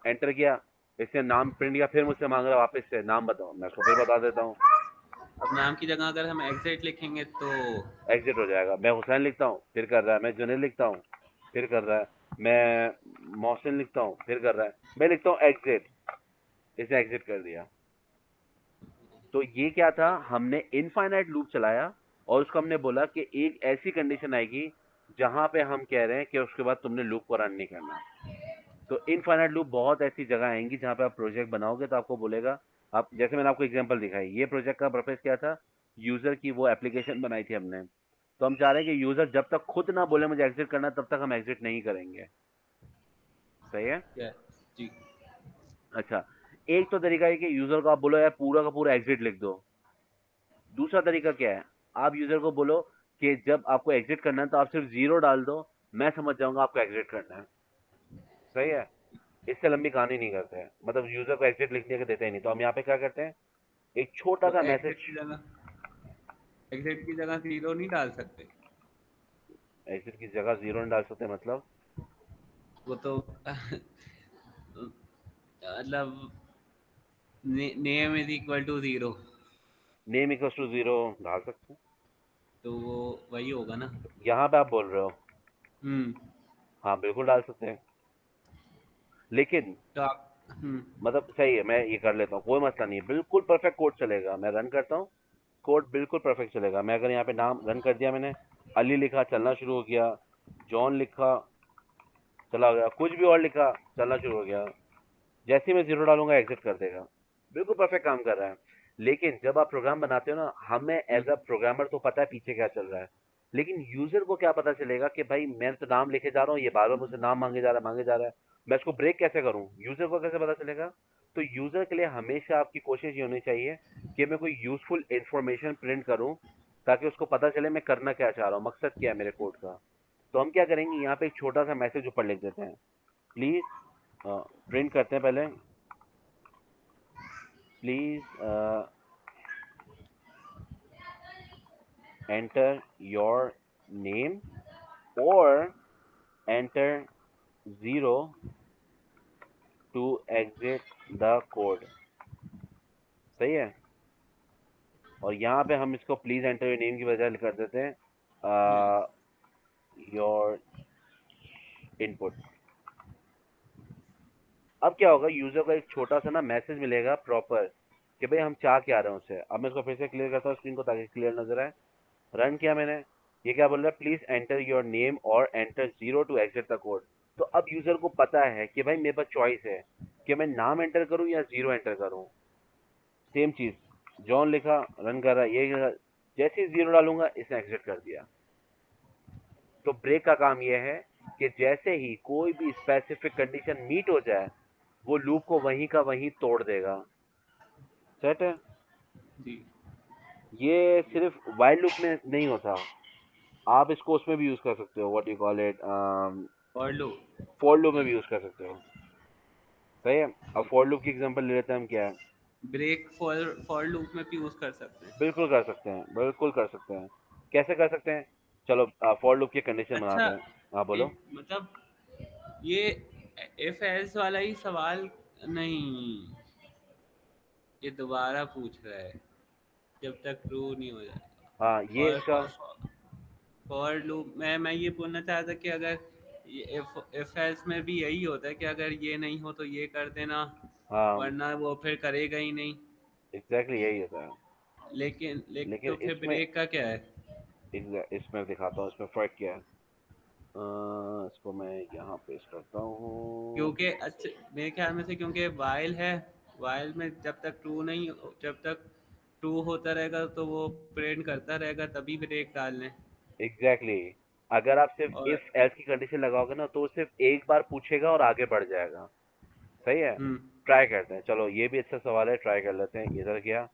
एंटर किया। इसने नाम प्रिंट किया, फिर मुझसे मांग रहा है वापस से नाम बताओ। मैं उसको फिर बता देता हूँ। अब नाम की जगह अगर हम एग्जिट लिखेंगे तो एग्जिट हो जाएगा। मैं हुसैन लिखता हूँ, फिर कर रहा है। मैं जुनेद लिखता हूँ, फिर कर रहा है। मैं मोहसिन लिखता हूँ, फिर कर रहा है। मैं लिखता हूँ एग्जिट, इसने एग्जिट कर दिया। तो ये क्या था, हमने इनफाइनाइट लूप चलाया और उसको हमने बोला कि एक ऐसी कंडीशन आएगी जहां पे हम कह रहे हैं कि उसके बाद तुमने लूप को रन नहीं करना। तो इनफाइनाइट लूप बहुत ऐसी जगह आएंगी जहां पे आप प्रोजेक्ट बनाओगे तो आपको बोलेगा। आप जैसे मैंने आपको एग्जांपल दिखाई, ये प्रोजेक्ट का पर्पस क्या था, यूजर की वो एप्लीकेशन बनाई थी हमने। तो हम चाह रहे हैं कि यूजर जब तक खुद ना बोले मुझे एग्जिट करना, तब तक हम एग्जिट नहीं करेंगे। सही है। क्या? जी। अच्छा, एक तो तरीका है कि यूजर को आप बोलो यार पूरा का पूरा एग्जिट लिख दो। दूसरा तरीका क्या है, आप यूजर को बोलो कि जब आपको एग्जिट करना है तो आप सिर्फ जीरो डाल दो, मैं समझ जाऊंगा आपको एग्जिट करना है। सही है। इससे लंबी कहानी नहीं करते हैं, मतलब यूजर को एग्जिट लिखने के देते ही नहीं। तो हम यहाँ पे क्या करते हैं, एक छोटा तो सा मैसेज। एग्जिट की जगह जीरो नहीं डाल सकते? एग्जिट की जगह जीरो नहीं डाल सकते मतलब? वो तो मतलब name is equal to zero, name equal to zero डाल सकते हैं। तो वो वही होगा ना। यहाँ पे आप बोल रहे हो। हम्म। हाँ बिल्कुल डाल सकते हैं, लेकिन तो आप मतलब सही है, मैं ये कर लेता हूँ, कोई मसला नहीं है। बिल्कुल परफेक्ट कोड चलेगा। मैं रन करता हूँ, कोड बिल्कुल परफेक्ट चलेगा। मैं अगर यहाँ पे नाम रन कर दिया मैंने, अली लिखा चलना शुरू हो गया, जॉन लिखा चला गया, कुछ भी और लिखा चलना शुरू हो गया। जैसे ही मैं जीरो डालूंगा एग्जिट कर देगा। बिल्कुल परफेक्ट काम कर रहा है। लेकिन जब आप प्रोग्राम बनाते हो ना, हमें एज अ प्रोग्रामर तो पता है पीछे क्या चल रहा है, लेकिन यूजर को क्या पता चलेगा कि भाई मैं तो नाम लिखे जा रहा हूँ, ये बार बार मुझसे नाम मांगे जा रहा है। मैं इसको ब्रेक कैसे करूँ, यूजर को कैसे पता चलेगा? तो यूजर के लिए हमेशा आपकी कोशिश ये होनी चाहिए कि मैं कोई यूजफुल इंफॉर्मेशन प्रिंट करूँ, ताकि उसको पता चले मैं करना क्या चाह रहा हूँ, मकसद क्या है मेरे कोड का। तो हम क्या करेंगे, यहाँ पे एक छोटा सा मैसेज ऊपर लिख देते हैं। प्लीज प्रिंट करते हैं पहले। Please enter your name or enter 0 to exit the code। सही है। और यहाँ पे हम इसको प्लीज एंटर योर नेम की बजाय कर देते हैं योर इनपुट। अब क्या होगा, यूजर को एक छोटा सा ना मैसेज मिलेगा प्रॉपर कि भाई हम चाह क्या रहे हैं उससे। अब मैं इसको फिर से क्लियर करता हूँ स्क्रीन को ताकि क्लियर नजर आए। रन किया मैंने, ये क्या बोल रहा है, प्लीज एंटर योर नेम और enter 0 to exit the code. तो अब यूजर को पता है कि भाई मेरे पास चॉइस है कि मैं नाम एंटर करूं या जीरो एंटर करूं। सेम चीज, जॉन लिखा, रन कर रहा है, ये जैसे ही जीरो डालूंगा इसने एग्जिट कर दिया। तो ब्रेक का काम यह है कि जैसे ही कोई भी स्पेसिफिक कंडीशन मीट हो जाए, वो लूप को वहीं का वहीं तोड़ देगा। सेट है। जी। ये सिर्फ वाइल लूप में नहीं होता, आप इसको उसमें भी यूज कर सकते हो, व्हाट यू कॉल इट, और लो। फॉर लूप में भी यूज कर सकते हो। सही है। अब फॉर लूप की एग्जांपल ले लेते हैं हम, क्या है। ब्रेक फॉर लूप में भी यूज कर सकते हैं? बिल्कुल कर सकते हैं, बिल्कुल कर सकते हैं। कैसे कर सकते हैं, चलो फॉर लूप की कंडीशन अच्छा, बनाते हैं। हाँ बोलो। एक मतलब ये इफ एल्स वाला ही सवाल नहीं, ये दोबारा पूछ रहा है जब तक ट्रू नहीं हो जाएगा। हाँ ये और इसका। फॉर लूप में मैं ये बोलना चाहता था कि अगर इफ एल्स में भी यही होता है कि अगर ये नहीं हो तो ये कर देना, हाँ वरना वो फिर करेगा ही नहीं। एग्जैक्टली यही होता है। लेकिन लेकिन तो फिर इसमें, ब्रेक का क्या है? इसमें दिखाता हूँ इसमें फर्क क्या है। इसको मैं यहाँ पेस्ट करता हूँ। क्योंकि अच्छा, मेरे ख्याल में से क्योंकि वाइल है, वाइल में जब तक ट्रू नहीं, जब तक ट्रू होता रहेगा तो वो प्रिंट करता रहेगा, तभी ब्रेक डालने। Exactly exactly. अगर आप सिर्फ और इफ एल्स की कंडीशन लगाओगे ना तो वो सिर्फ एक बार पूछेगा और आगे बढ़ जाएगा। सही है। हम्म ट्राई करते हैं, चलो ये भी अच्छा सवाल है, ट्राई कर लेते हैं। इधर गया,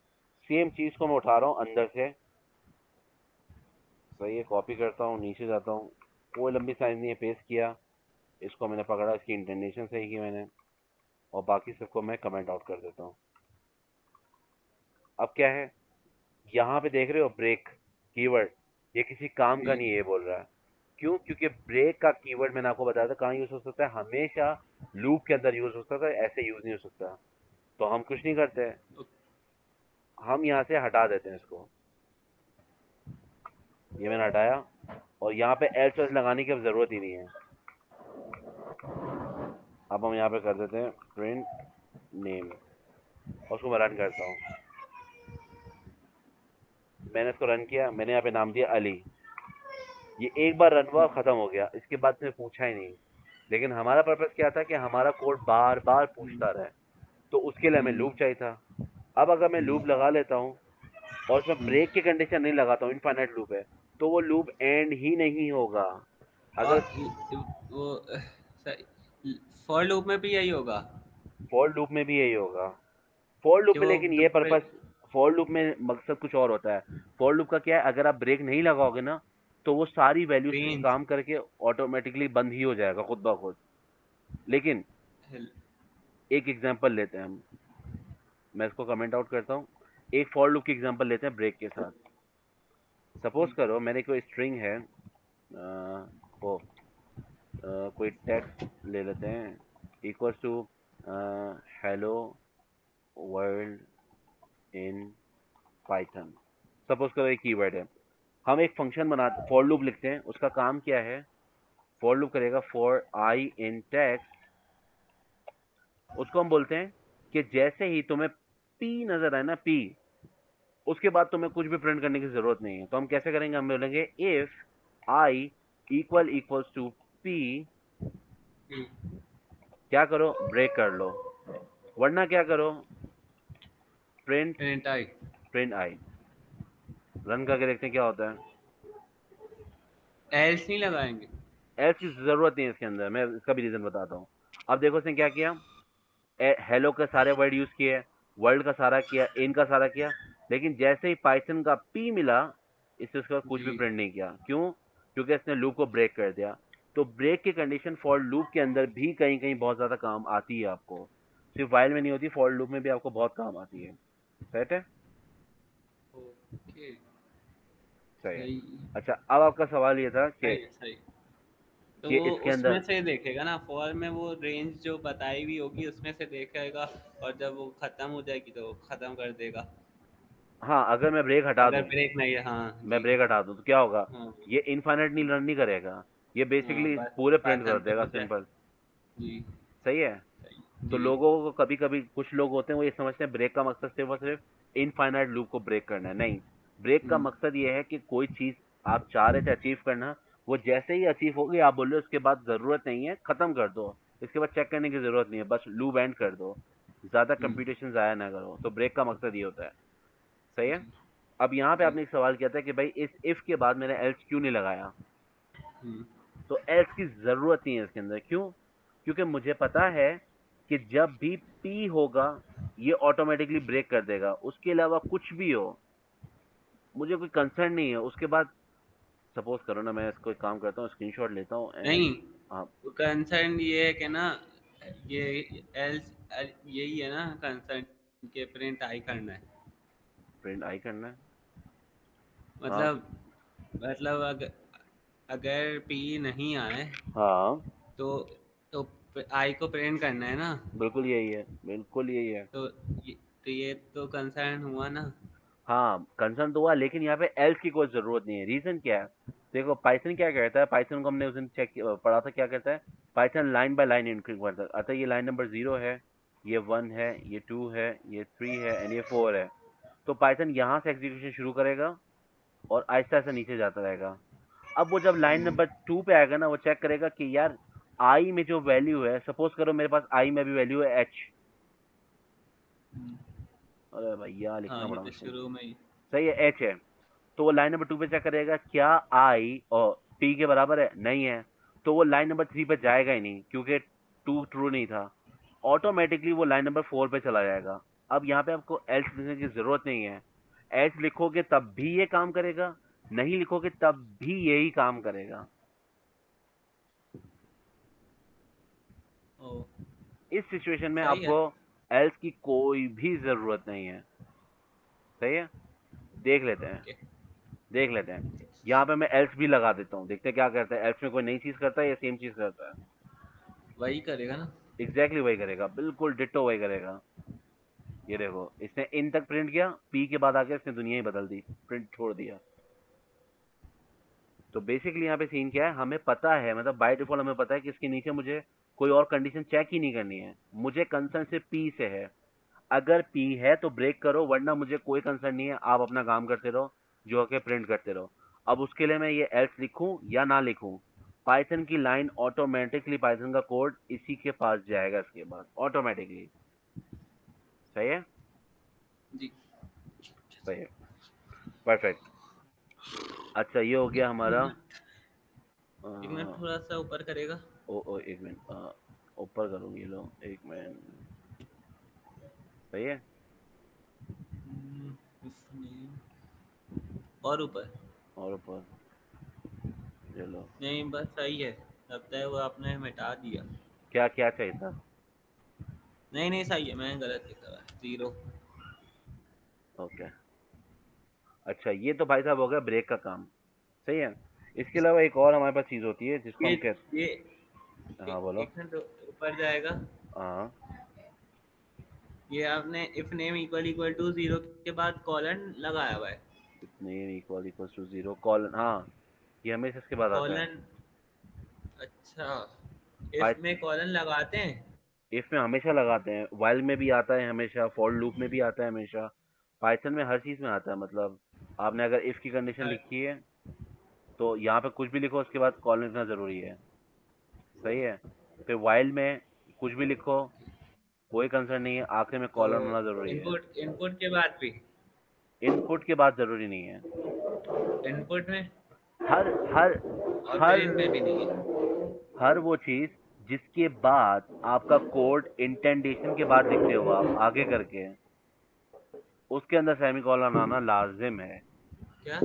सेम चीज को मैं उठा रहा हूँ अंदर से। सही है, कॉपी करता हूँ, नीचे जाता हूँ, कोई लंबी साइज नहीं है, पेस्ट किया, इसको मैंने पकड़ा, इसकी इंटेंडेशन सही की मैंने, और बाकी सबको मैं कमेंट आउट कर देता हूँ। अब क्या है, यहाँ पे देख रहे हो ब्रेक कीवर्ड, ये किसी काम का जी। नहीं है, ये बोल रहा है। क्यों? क्योंकि ब्रेक का कीवर्ड मैंने आपको बताया था कहाँ यूज हो सकता है, हमेशा लूप के अंदर यूज हो सकता है, ऐसे यूज नहीं हो सकता। तो हम कुछ नहीं करते हैं, ओ- हम यहाँ से हटा देते हैं इसको। ये मैंने हटाया, और यहाँ पे एल्स वेल्स लगाने की अब जरूरत ही नहीं है। अब हम यहाँ पे कर देते हैं प्रिंट नेम, और उसको मैं रन करता हूँ। मैंने इसको रन किया, मैंने यहाँ पे नाम दिया अली। ये एक बार रन हुआ, खत्म हो गया, इसके बाद ने पूछा ही नहीं। लेकिन हमारा पर्पस क्या था कि हमारा कोड बार बार पूछता रहे, तो उसके लिए हमें हम्म लूप चाहिए था। अब अगर मैं लूप लगा लेता हूँ और उसमें हम्म। ब्रेक की कंडीशन नहीं लगाता हूँ, इनफाइनाइट लूप है, तो वो लूप एंड ही नहीं होगा। अगर और वो फॉर लूप में भी यही होगा फॉर लूप में भी यही होगा। फॉर लूप कि में वो लेकिन ये पर्पस, फॉर लूप में मकसद कुछ और होता है। फॉर लूप का क्या है, अगर आप ब्रेक नहीं लगाओगे ना, तो वो सारी वैल्यूज के लिए रेंज। काम करके ऑटोमेटिकली बंद ही हो जाएगा खुद ब खुद। लेकिन एक एग्जांपल लेते हैं हम, मैं इसको कमेंट आउट करता हूँ। एक फॉर लूप की एग्जांपल लेते हैं ब्रेक के साथ। सपोज करो मैंने कोई स्ट्रिंग है, वो कोई टेक्स्ट ले लेते हैं, equals to hello world in Python. Suppose करो एक कीवर्ड है, हम एक फंक्शन बनाते, फॉर लूप लिखते हैं, उसका काम क्या है, फॉर लूप करेगा फॉर आई इन टेक्स्ट। उसको हम बोलते हैं कि जैसे ही तुम्हें पी नजर आए ना, पी, उसके बाद तुम्हें कुछ भी प्रिंट करने की जरूरत नहीं है। तो हम कैसे करेंगे, हम बोलेंगे if i equals to p, क्या करो, ब्रेक कर लो, वरना क्या करो, print, print i. Print i. Run करके देखते हैं क्या होता है। एल्स नहीं लगाएंगे। एल्स की जरूरत नहीं है इसके अंदर, मैं इसका भी रीजन बताता हूँ। अब देखो इसने क्या किया, हेलो के सारे वर्ड यूज किए, वर्ल्ड का सारा किया, इन का सारा किया, लेकिन जैसे ही पाइथन का पी मिला, इससे उसका कुछ भी जी। प्रिंट नहीं किया। क्यों? क्योंकि इसने लूप को ब्रेक कर दिया। तो ब्रेक की कंडीशन फॉर लूप के अंदर भी कहीं कहीं बहुत ज्यादा काम आती है आपको, सिर्फ वाइल में नहीं होती, फॉर लूप में भी आपको बहुत काम आती है। सेट है? ओके। सही है। सही। अच्छा, अब आपका सवाल ये था सही है सही। तो कि वो इसके उसमें अंदर, से देखेगा ना, फॉर में वो रेंज जो बताई हुई होगी उसमें से देखेगा, और जब वो खत्म हो जाएगी तो वो खत्म कर देगा। हाँ, अगर मैं ब्रेक हटा अगर दूं, ब्रेक नहीं है, हाँ मैं जी। ब्रेक हटा दूं तो क्या होगा, हाँ ये इनफाइनाइट नहीं रन नहीं करेगा, ये हाँ, बेसिकली बस पूरे प्रिंट पाइथन कर पे देगा, हो जाए। सिंपल। जी। सही है। सही। तो जी। लोगों को कभी कभी, कुछ लोग होते हैं वो ये समझते हैं ब्रेक का मकसद सिर्फ और सिर्फ इनफाइनाइट लूप को ब्रेक करना है। नहीं, ब्रेक का हम्म मकसद ये है कि कोई चीज आप चाह रहे थे अचीव करना, वो जैसे ही अचीव होगी आप बोल रहे हो उसके बाद जरूरत नहीं है, खत्म कर दो, इसके बाद चेक करने की जरूरत नहीं है, बस लूप एंड कर दो, ज्यादा हम्म। कंप्यूटेशन जाया ना करो। तो ब्रेक का मकसद ये होता है। सही है। जी। अब यहाँ पे जी। आपने एक सवाल किया था कि भाई इस इफ के बाद मैंने एल्स क्यों नहीं लगाया। हम्म तो एल्स की जरूरत नहीं है इसके अंदर। क्यों? क्योंकि मुझे पता है कि जब भी पी होगा ये ऑटोमेटिकली ब्रेक कर देगा, उसके अलावा कुछ भी हो मुझे कोई कंसर्न नहीं है उसके बाद। सपोज करो ना, मैं इसको एक काम करता हूँ, स्क्रीनशॉट लेता हूँ एंड, नहीं, हाँ, कंसर्न ये है कि ना, ये एल्स यही है ना कंसर्न, के प्रिंट आई करना है। प्रिंट आई करना है। हाँ मतलब अगर पी नहीं आए हाँ, तो आई को प्रिंट करना है ना। बिल्कुल यही है, बिल्कुल यही है। तो ये ये तो कंसर्न हुआ ना। हाँ, कंसर्न तो हुआ, लेकिन यहाँ पे एल्स की कोई जरूरत नहीं है। रीजन क्या है, देखो पाइथन क्या करता है, पाइथन को हमने उस दिन चेक पढ़ा था, क्या करता है, Python line by line increase करता है। अतः ये लाइन नंबर 0 है, ये 1 है, ये 2 है, ये 3 है एंड ये 4 है। तो पाइथन यहाँ से एग्जीक्यूशन शुरू करेगा और आहिस्ता आहिस्ता नीचे जाता रहेगा। अब वो जब लाइन नंबर 2 पे आएगा ना, वो चेक करेगा कि यार आई में जो वैल्यू है, सपोज करो मेरे पास आई में भी वैल्यू है एच, अरे भैया लिखना हाँ ये बड़ा तो मुश्किल। शुरू में ही। सही है, एच है। तो वो लाइन नंबर 2 पे चेक करेगा क्या आई और पी के बराबर है, नहीं है, तो वो लाइन नंबर 3 पे जाएगा ही नहीं क्योंकि 2 ट्रू नहीं था। ऑटोमेटिकली वो लाइन नंबर 4 पे चला जाएगा। अब यहाँ पे आपको एल्स लिखने की जरूरत नहीं है। एल्स लिखोगे तब भी ये काम करेगा, नहीं लिखोगे तब भी यही काम करेगा। ओ इस सिचुएशन में सही आपको है। एल्स की कोई भी जरूरत नहीं है। सही है, देख लेते हैं, ओके। देख लेते हैं। यहाँ पे मैं एल्स भी लगा देता हूँ, देखते हैं क्या करता है। एल्स में कोई नई चीज करता है या सेम चीज करता है? वही करेगा ना। एग्जैक्टली वही करेगा, बिल्कुल डिट्टो वही करेगा। ये देखो, इसने इन तक प्रिंट किया, पी के बाद आके इसने दुनिया ही बदल दी, प्रिंट छोड़ दिया। तो बेसिकली यहाँ पे सीन क्या है, हमें पता है, मतलब बाय डिफॉल्ट हमें पता है कि इसके नीचे मुझे कोई और कंडीशन चेक ही नहीं करनी है, मुझे कंसर्न सिर्फ पी से है। अगर पी है तो ब्रेक करो, वरना मुझे कोई कंसर्न नहीं है, आप अपना काम करते रहो, जो के प्रिंट करते रहो। अब उसके लिए मैं ये एल्स लिखूं या ना लिखूं, पाइथन की लाइन ऑटोमेटिकली, पाइथन का कोड इसी के पास जाएगा इसके बाद ऑटोमेटिकली। सही है, जी। सही है, परफेक्ट। अच्छा, ये हो गया एक हमारा। मिनट, एक मिनट थोड़ा सा ऊपर करेगा। ओ एक मिनट, ऊपर करूँगी, लो एक मिनट। सही है, इसमें और ऊपर। और ऊपर, ये लो। नहीं बस सही है। लगता है वो आपने मिटा दिया। क्या क्या चाहिए था? नहीं नहीं सही है, मैंने गलत लिखा है, 0। ओके। अच्छा, ये तो भाई साहब हो गया ब्रेक का काम। सही है। इसके अलावा एक और हमारे पास चीज़ होती है जिसको ये हम कहते। ये हाँ बोलो। एक मिनट ऊपर जाएगा। हाँ, ये आपने if name equal equal to 0 के बाद कॉलन लगाया हुआ है। Name equal equal to zero colon, हाँ, ये हमेशा इसके बाद आता है। कॉलन। अच्छा। इफ पाइथ में कॉलन लगाते हैं। इफ में हमेशा लगाते हैं, वाइल में भी आता है हमेशा, फॉर लूप में भी आता है हमेशा, पाइथन में हर चीज़ में आता है। मतलब आपने अगर इफ की कंडीशन लिखी है तो यहाँ पे कुछ भी लिखो उसके बाद कॉलन लिखना ज़रूरी है। सही है। फिर वाइल में कुछ भी लिखो, कोई कंसर्न नहीं है, आखिर में तो कॉलन होना ज़रूरी है। इनपुट इनपुट के बाद भी। इनपुट के बाद ज़रूरी नहीं है। इनपुट में हर हर और फिर हर इन पे भी नहीं है। हर वो चीज़ जिसके बाद आपका कोड इंटेंडेशन के बाद लिखते हो आप आगे करके, उसके अंदर सेमीकोलन आना लाजिम है। क्या?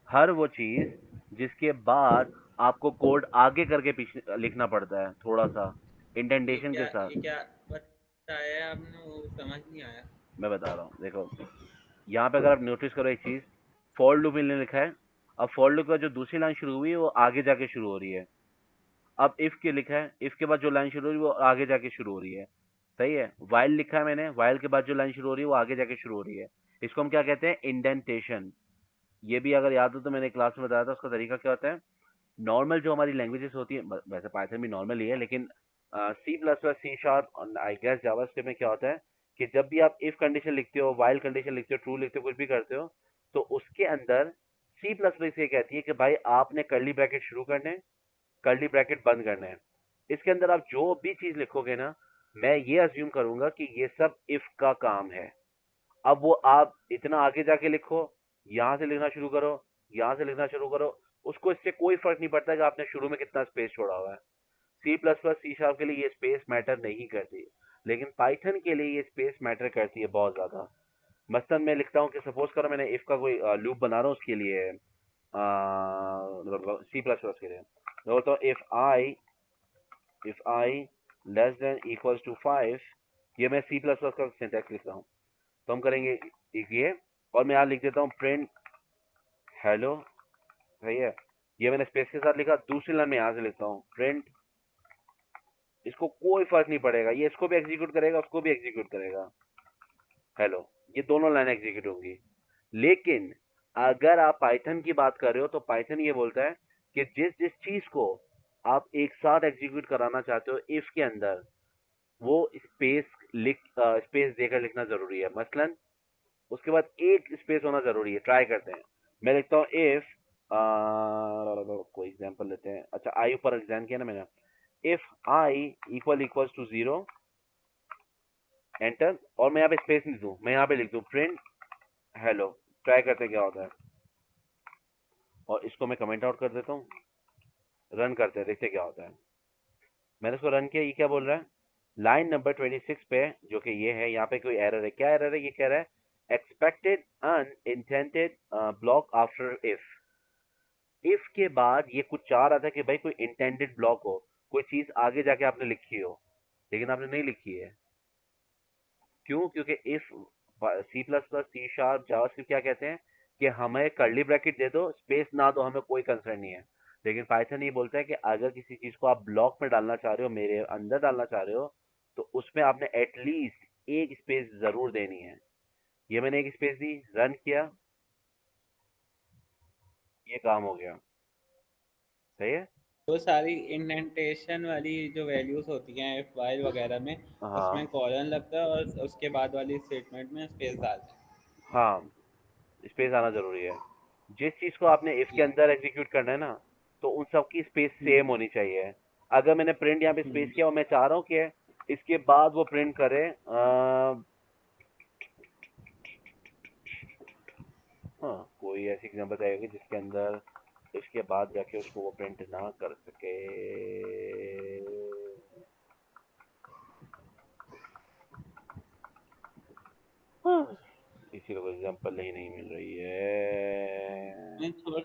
हर वो चीज़ जिसके बाद आपको कोड आगे करके पीछे लिखना पड़ता है, थोड़ा सा इंटेंडेशन के साथ। ये क्या बताया आपने, वो समझ नहीं आया। मैं बता रहा हूँ, देखो, यहाँ पे अगर आप नोटिस करो एक चीज़, फॉर लूप ने लिखा है। अब फॉर लूप का जो दूसरी लाइन शुरू हुई है वो आगे जाके शुरू हो रही है। अब इफ के लिखा है, इफ के बाद जो लाइन शुरू हो रही है वो आगे जाके शुरू हो रही है। सही है। वाइल लिखा है मैंने, वाइल के बाद जो लाइन शुरू हो रही है वो आगे जाके शुरू हो रही है। इसको हम क्या कहते हैं? इंडेंटेशन। ये भी अगर याद हो तो मैंने क्लास में बताया था उसका तरीका क्या होता है। नॉर्मल जो हमारी लैंग्वेजेस होती है, वैसे पाइथन भी नॉर्मल ही है, लेकिन C plus plus, C sharp, I guess JavaScript में क्या होता है कि जब भी आप इफ कंडीशन लिखते हो, वाइल कंडीशन लिखते हो, ट्रू लिखते हो, कुछ भी करते हो, तो उसके अंदर सी प्लस प्लस ये कहती है कि भाई आपने कर्ली ब्रैकेट शुरू करने, कर्ली ब्रैकेट बंद करना है। इसके अंदर आप जो भी चीज लिखोगे ना, मैं ये अज्यूम करूंगा कि ये सब इफ का काम है। अब वो आप इतना आगे जाके लिखो, यहां से लिखना शुरू करो, यहां से लिखना शुरू करो, उसको इससे कोई फर्क नहीं पड़ता कि आपने शुरू में कितना स्पेस छोड़ा हुआ है। C plus plus, C sharp के लिए ये स्पेस मैटर नहीं करती, लेकिन पाइथन के लिए ये स्पेस मैटर करती है बहुत ज्यादा। मसलन मैं लिखता हूँ कि सपोज करो मैंने इफ का कोई लूप बना रहा हूँ उसके लिए, सी प्लस प्लस के लिए मैं बोलता हूँ if i less than equals to 5। ये मैं सी प्लस प्लस का सिंटैक्स लिख रहा हूँ। तो हम करेंगे एक ये, और मैं यहाँ लिख देता हूँ प्रिंट हेलो। सही है। ये मैंने स्पेस के साथ लिखा, दूसरी लाइन में यहाँ से लिखता हूँ प्रिंट। इसको कोई फर्क नहीं पड़ेगा, ये इसको भी एग्जीक्यूट करेगा, उसको भी एग्जीक्यूट करेगा, हेलो। ये दोनों लाइन एग्जीक्यूट होंगी। लेकिन अगर आप पाइथन की बात कर रहे हो तो पाइथन ये बोलता है कि जिस जिस चीज को आप एक साथ एग्जीक्यूट कराना चाहते हो इफ के अंदर, वो स्पेस देकर लिखना जरूरी है। मसलन उसके बाद एक स्पेस होना जरूरी है। ट्राई करते हैं, मैं लिखता हूँ इफ, कोई एग्जांपल लेते हैं। अच्छा, आई ऊपर एग्जाम किया ना मैंने। If i equal equals to 0, enter, और मैं यहाँ पे स्पेस नहीं दूं, मैं यहाँ पे लिख दूं प्रिंट हेलो, ट्राई करते हैं क्या होता है, और इसको मैं कमेंट आउट कर देता हूँ, रन करते हैं, देखते हैं क्या होता है। मैंने इसको रन किया, ये क्या बोल रहा है, लाइन नंबर 26 पे, जो कि ये है, यहाँ पे कोई एरर है, क्या एरर है, ये कह रहा है expected unintended block after if के बाद ये कुछ चाह रहा था कि भाई कोई इंटेंडेड ब्लॉक हो, कोई चीज आगे जाके आपने लिखी हो, लेकिन आपने नहीं लिखी है। क्यों? क्योंकि if C plus plus, C sharp, JavaScript क्या कहते हैं कि हमें कर्ली ब्रैकेट दे दो, स्पेस ना दो, हमें कोई कंसर्न नहीं है। लेकिन पाइथन ये बोलता है कि अगर किसी चीज को आप ब्लॉक में डालना चाह रहे हो, मेरे अंदर डालना चाह रहे हो, तो उसमें आपने एटलीस्ट एक स्पेस जरूर देनी है। ये मैंने एक स्पेस दी, रन किया, ये काम हो गया। सही है। वो सारी इंडेंटेशन वाली जो वैल्यूज होती हैं इफ वाइल वगैरह में, हाँ उसमें कॉलन लगता है और उसके बाद वाली स्टेटमेंट में स्पेस डालते हैं। हाँ, स्पेस आना जरूरी है। जिस चीज को आपने इफ के जी। अंदर एग्जीक्यूट करना है ना, तो उन सब की स्पेस सेम होनी चाहिए। अगर मैंने प्रिंट यहाँ पे स्पेस हम्म। किया और मैं चाह रहा हूँ कि इसके बाद वो प्रिंट करे हाँ, कोई ऐसी एग्जाम्पल बताइएगा जिसके अंदर इसके बाद जाके उसको वो प्रिंट ना कर सके। हाँ, इसी को एग्जाम्पल नहीं मिल रही है। मैं छोड़।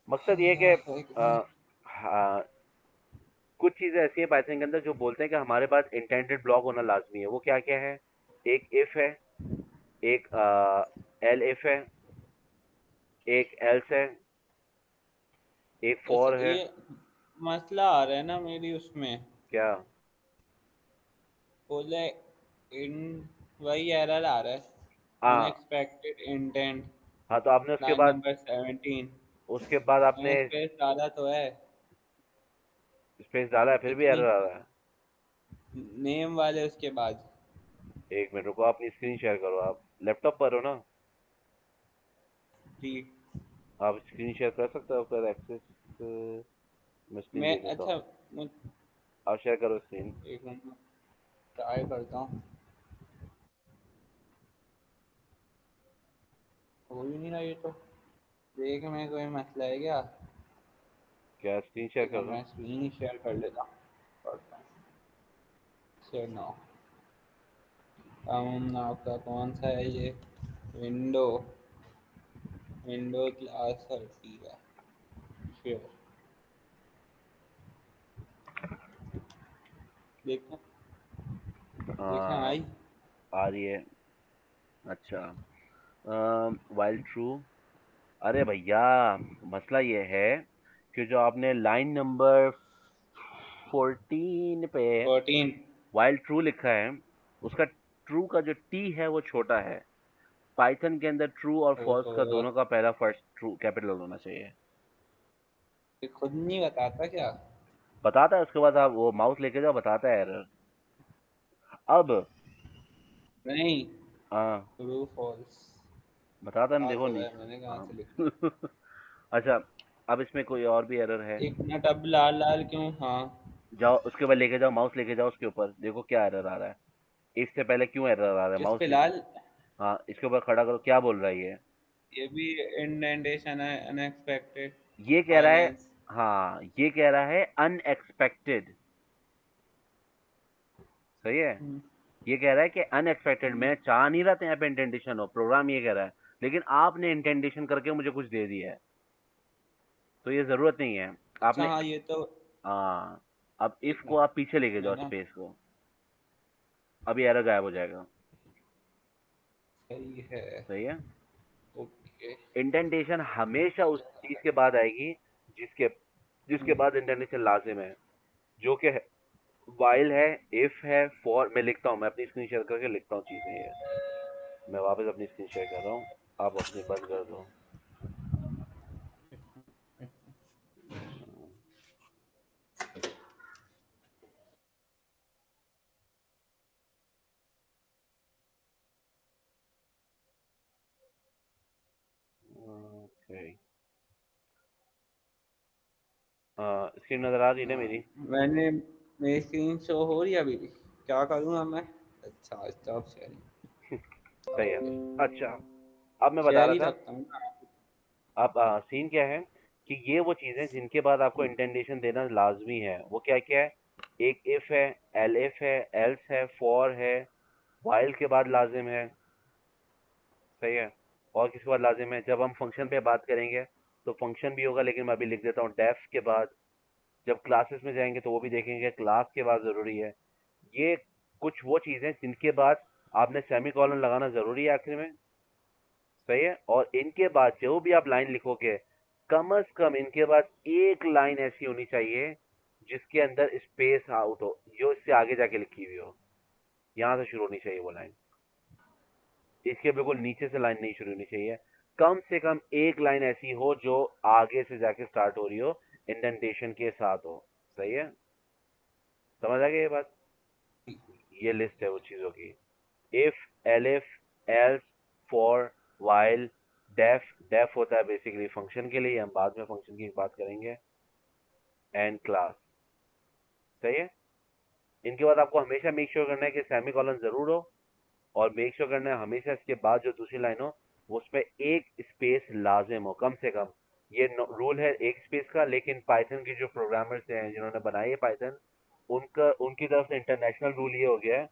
मकसद ये है कि एक अ, मिनट। हाँ, कुछ चीजें ऐसी है पाइथन के अंदर जो बोलते हैं कि हमारे पास इंटेंडेड ब्लॉक होना लाजमी है। वो क्या क्या है, एक इफ है, एक एल इफ है, एक एल्स है, एक अच्छा, फॉर है। ये मसला आ रहा है ना मेरी उसमें। क्या? बोले इन वही एरर आ रहा है, हाँ अनएक्सपेक्टेड इंटेंट, हाँ, तो आपने लाइन नंबर 17। उसके बाद मैंने आपने स्पेस डाला तो है, स्पेस डाला है, फिर भी लेकिन एरर आ रहा है। नेम वाले उसके बाद। एक मिनट रुको, अपनी स्क्रीन शेयर करो, आप लैपटॉप पर हो ना? जी। आप स्क्रीन शेयर कर सकते हो, आपका एक्सेस, मैं स्क्रीन मैं दे देता हूँ, अच्छा, मुझ आप शेयर करो स्क्रीन। एक मिनट ट्राई करता हूँ। हो ही नहीं रहा ये तो। देख में कोई मसला है क्या? क्या स्क्रीन शेयर एक कर मिनट रहा मैं हूँ? स्क्रीन ही शेयर कर लेता हूँ। Share now. आपका कौन सा है ये? विंडो, विंडो क्लास 30 है। शेयर, देखो, देखें हाँ, आई। आ रही है। अच्छा, वाइल ट्रू, अरे भैया, मसला ये है कि जो आपने लाइन नंबर 14 पे 14। वाइल ट्रू लिखा है, उसका ट्रू का जो टी है वो छोटा है। पाइथन के अंदर ट्रू और फॉल्स का ओहो, दोनों का पहला फर्स्ट ट्रू कैपिटल होना चाहिए। ये खुद नहीं बताता क्या? बताता है, उसके बाद आप वो माउस लेके जाओ, बताता है एरर। अब नहीं, हाँ, ट्रू फॉल्स बताता नहीं, आ देखो तो नहीं। है, मैंने कहाँ से लिखा? हाँ। अच्छा, अब इसमें कोई और भी एरर है? एक मिनट, अब लाल लाल क्यों? हाँ। जाओ उसके बाद लेके जाओ, माउस लेके जाओ उसके ऊपर, देखो क्या एरर आ रहा है। इससे पहले क्यों एरर आ रहा है, किस माउस पे लेके, लाल? हाँ इसके ऊपर खड़ा करो, क्या बोल रहा है ये? ये भी इंडेंटेशन है, अनएक्सपेक्टेड ये कह रहा है, वायलेंस। हाँ ये कह रहा है अनएक्सपेक्टेड। सही है। ये कह रहा है कि अनएक्सपेक्टेड, मैं चाह नहीं रहा था यहाँ पे इंटेंडेशन हो, प्रोग्राम ये कह रहा है, लेकिन आपने इंटेंडेशन करके मुझे कुछ दे दिया है, तो ये जरूरत नहीं है। अच्छा आपने, हाँ, ये तो हाँ, अब इफ एक को आप पीछे लेके मिनट है जाओ ना। स्पेस को, अभी एरर गायब हो जाएगा। सही है। सही है। ओके। इंटेंटेशन हमेशा उस चीज के बाद आएगी जिसके जिसके बाद इंटेंटेशन लाजिम है, जो कि है वाइल है, इफ है, फॉर। मैं लिखता हूँ, मैं अपनी स्क्रीन शेयर करके लिखता हूँ चीजें ये, मैं वापस अपनी स्क्रीन शेयर कर रहा हूँ, आप अपनी बंद कर दो। ओके, स्क्रीन नजर आ रही है ना मेरी? मैंने, मेरी स्क्रीन शो हो रही है अभी भी? क्या करूँगा मैं? अच्छा, स्टॉप शेयरिंग। सही है। ओके, अच्छा, अब मैं बता शेयर रहा ही था। रखता हूँ ना। अब सीन क्या है कि ये वो चीज़ें जिनके बाद आपको इंडेंटेशन देना लाजमी है, वो क्या क्या है? एक इफ है, एल इफ है, एल्स है, फॉर है, वाइल के बाद लाजिम है। सही है। और किसके बाद लाजिम है? जब हम फंक्शन पे बात करेंगे तो फंक्शन भी होगा, लेकिन मैं अभी लिख देता हूँ डेफ के बाद। जब क्लासेस में जाएंगे तो वो भी देखेंगे, क्लास के बाद ज़रूरी है। ये कुछ वो चीज़ें जिनके बाद आपने सेमी कॉलन लगाना ज़रूरी है आखिर में। सही है। और इनके बाद जो भी आप लाइन लिखोगे, कम से कम इनके बाद एक लाइन ऐसी होनी चाहिए जिसके अंदर स्पेस आउट हो, जो इससे आगे जाके लिखी हुई हो। यहाँ से शुरू होनी चाहिए वो लाइन, इसके बिल्कुल नीचे से लाइन नहीं शुरू होनी चाहिए। कम से कम एक लाइन ऐसी हो जो आगे से जाके स्टार्ट हो रही हो, इंडेंटेशन के साथ हो। सही है। समझ आ गई ये बात? ये लिस्ट है वो चीज़ों की। If, elif, else, for, while, def. Def होता है बेसिकली फंक्शन के लिए, हम बाद में फंक्शन की बात करेंगे। And class. सही है। इनके बाद आपको हमेशा मेक श्योर करना है कि सेमी कॉलन जरूर हो, और मेक श्योर करना है हमेशा इसके बाद जो दूसरी लाइन हो वो उसमें एक स्पेस लाजिम हो कम से कम। ये रूल है एक स्पेस का, लेकिन पाइथन के जो प्रोग्रामर्स हैं जिन्होंने बनाई है पाइथन, उनका उनकी तरफ से इंटरनेशनल रूल ये हो गया है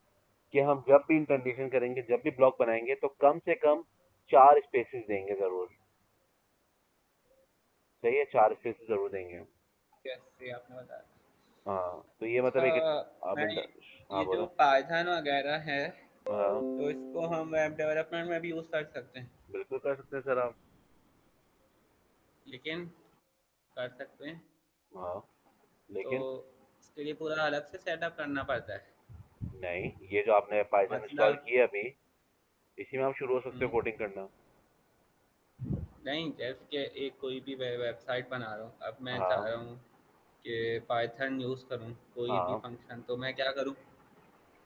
कि हम जब भी इंडेंटेशन करेंगे, जब भी ब्लॉक बनाएंगे, तो कम से कम 4 स्पेसेस देंगे जरूर। सही है, 4 स्पेसेस जरूर देंगे। जैसे आपने बताया। हाँ, तो ये मतलब एक। अच्छा, आप मैं हाँ ये जो बोलो। पाइथन वगैरह है, हाँ, तो इसको हम वेब डेवलपमेंट में भी यूज़ कर सकते हैं। बिल्कुल कर सकते हैं सर आप। लेकिन कर सकते हैं, हाँ, तो लेकिन इसके लिए पूरा अलग से सेटअप करना पड़ता है। नहीं, ये जो आपने पाइथन इंस्टॉल मतलब की है अभी, इसी में आप शुरू हो सकते हो हम्म, कोडिंग करना। नहीं, जैसे कि एक कोई भी वेबसाइट बना रहा हूँ, अब मैं चाह हाँ। रहा हूँ कि पाइथन यूज़ करूँ कोई भी हाँ, फंक्शन, तो मैं क्या करूँ?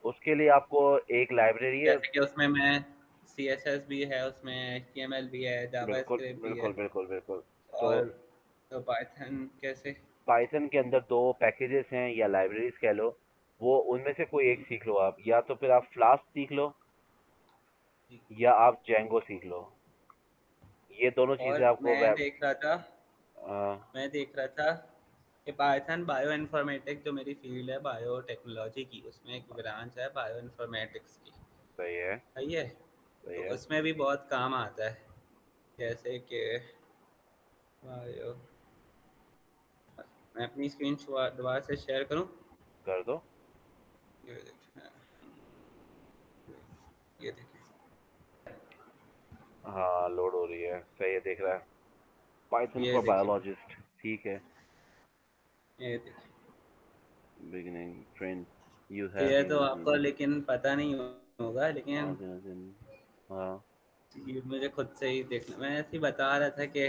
उसके लिए आपको एक लाइब्रेरी है। जैसे कि उसमें मैं CSS भी है, उसमें HTML भी है, बिल्कुल जावास्क्रिप्ट भी है, बिल्कुल बिल्कुल बिल्कुल। तो और तो पाइथन कैसे? पाइथन के अंदर दो पैकेजेस हैं या लाइब्रेरीज कह लो, वो उनमें से कोई एक सीख लो आप, या तो फिर आप फ्लास्क सीख लो, जी। या आप जेंगो सीख लो। ये दोनों चीज़ें और आपको वेब। मैं देख रहा था कि पाइथन बायो इन्फॉर्मेटिक्स, जो मेरी फील्ड है बायो टेक्नोलॉजी की, उसमें एक ब्रांच है बायो इन्फॉर्मेटिक्स की। सही है। सही है। सही तो है। उसमें भी बहुत काम आता है, जैसे कि बायो, मैं अपनी स्क्रीन दोबारा से शेयर करूँ? कर दो। ये देखिए, ये देखिए, हाँ, लोड हो रही है, सही है, देख रहा है। पाइथन ये फॉर देखिए, बायोलॉजिस्ट। ठीक है। ये देखिए। Beginning train. यू तो हैव ये तो आपको लेकिन पता नहीं होगा, लेकिन हाँ। ये मुझे खुद से ही देखना, मैं ऐसे ही बता रहा था कि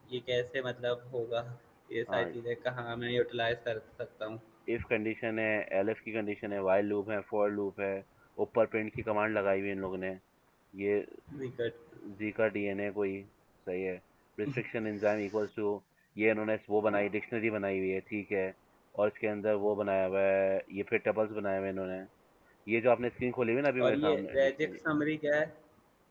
ये कैसे मतलब होगा, ये सारी हाँ, चीज़ें कहाँ मैं यूटिलाइज कर सकता हूँ। इफ कंडीशन है, एलिफ की कंडीशन है, वाइल लूप है, फॉर लूप है, ऊपर प्रिंट की कमांड लगाई हुई है इन लोगों ने। ये विकट। जी का डीएनए कोई। सही है। रिस्ट्रिक्शन एंजाइम इक्वल्स टू, ये इन्होंने वो बनाई, डिक्शनरी बनाई हुई है, ठीक है। और इसके अंदर वो बनाया हुआ है, ये फिर टेबल्स बनाए हुए हैं इन्होंने। ये जो आपने स्क्रीन खोली हुई है ना अभी और मेरे ये सामने, रेजिक डिक्शनरी। समरी क्या है?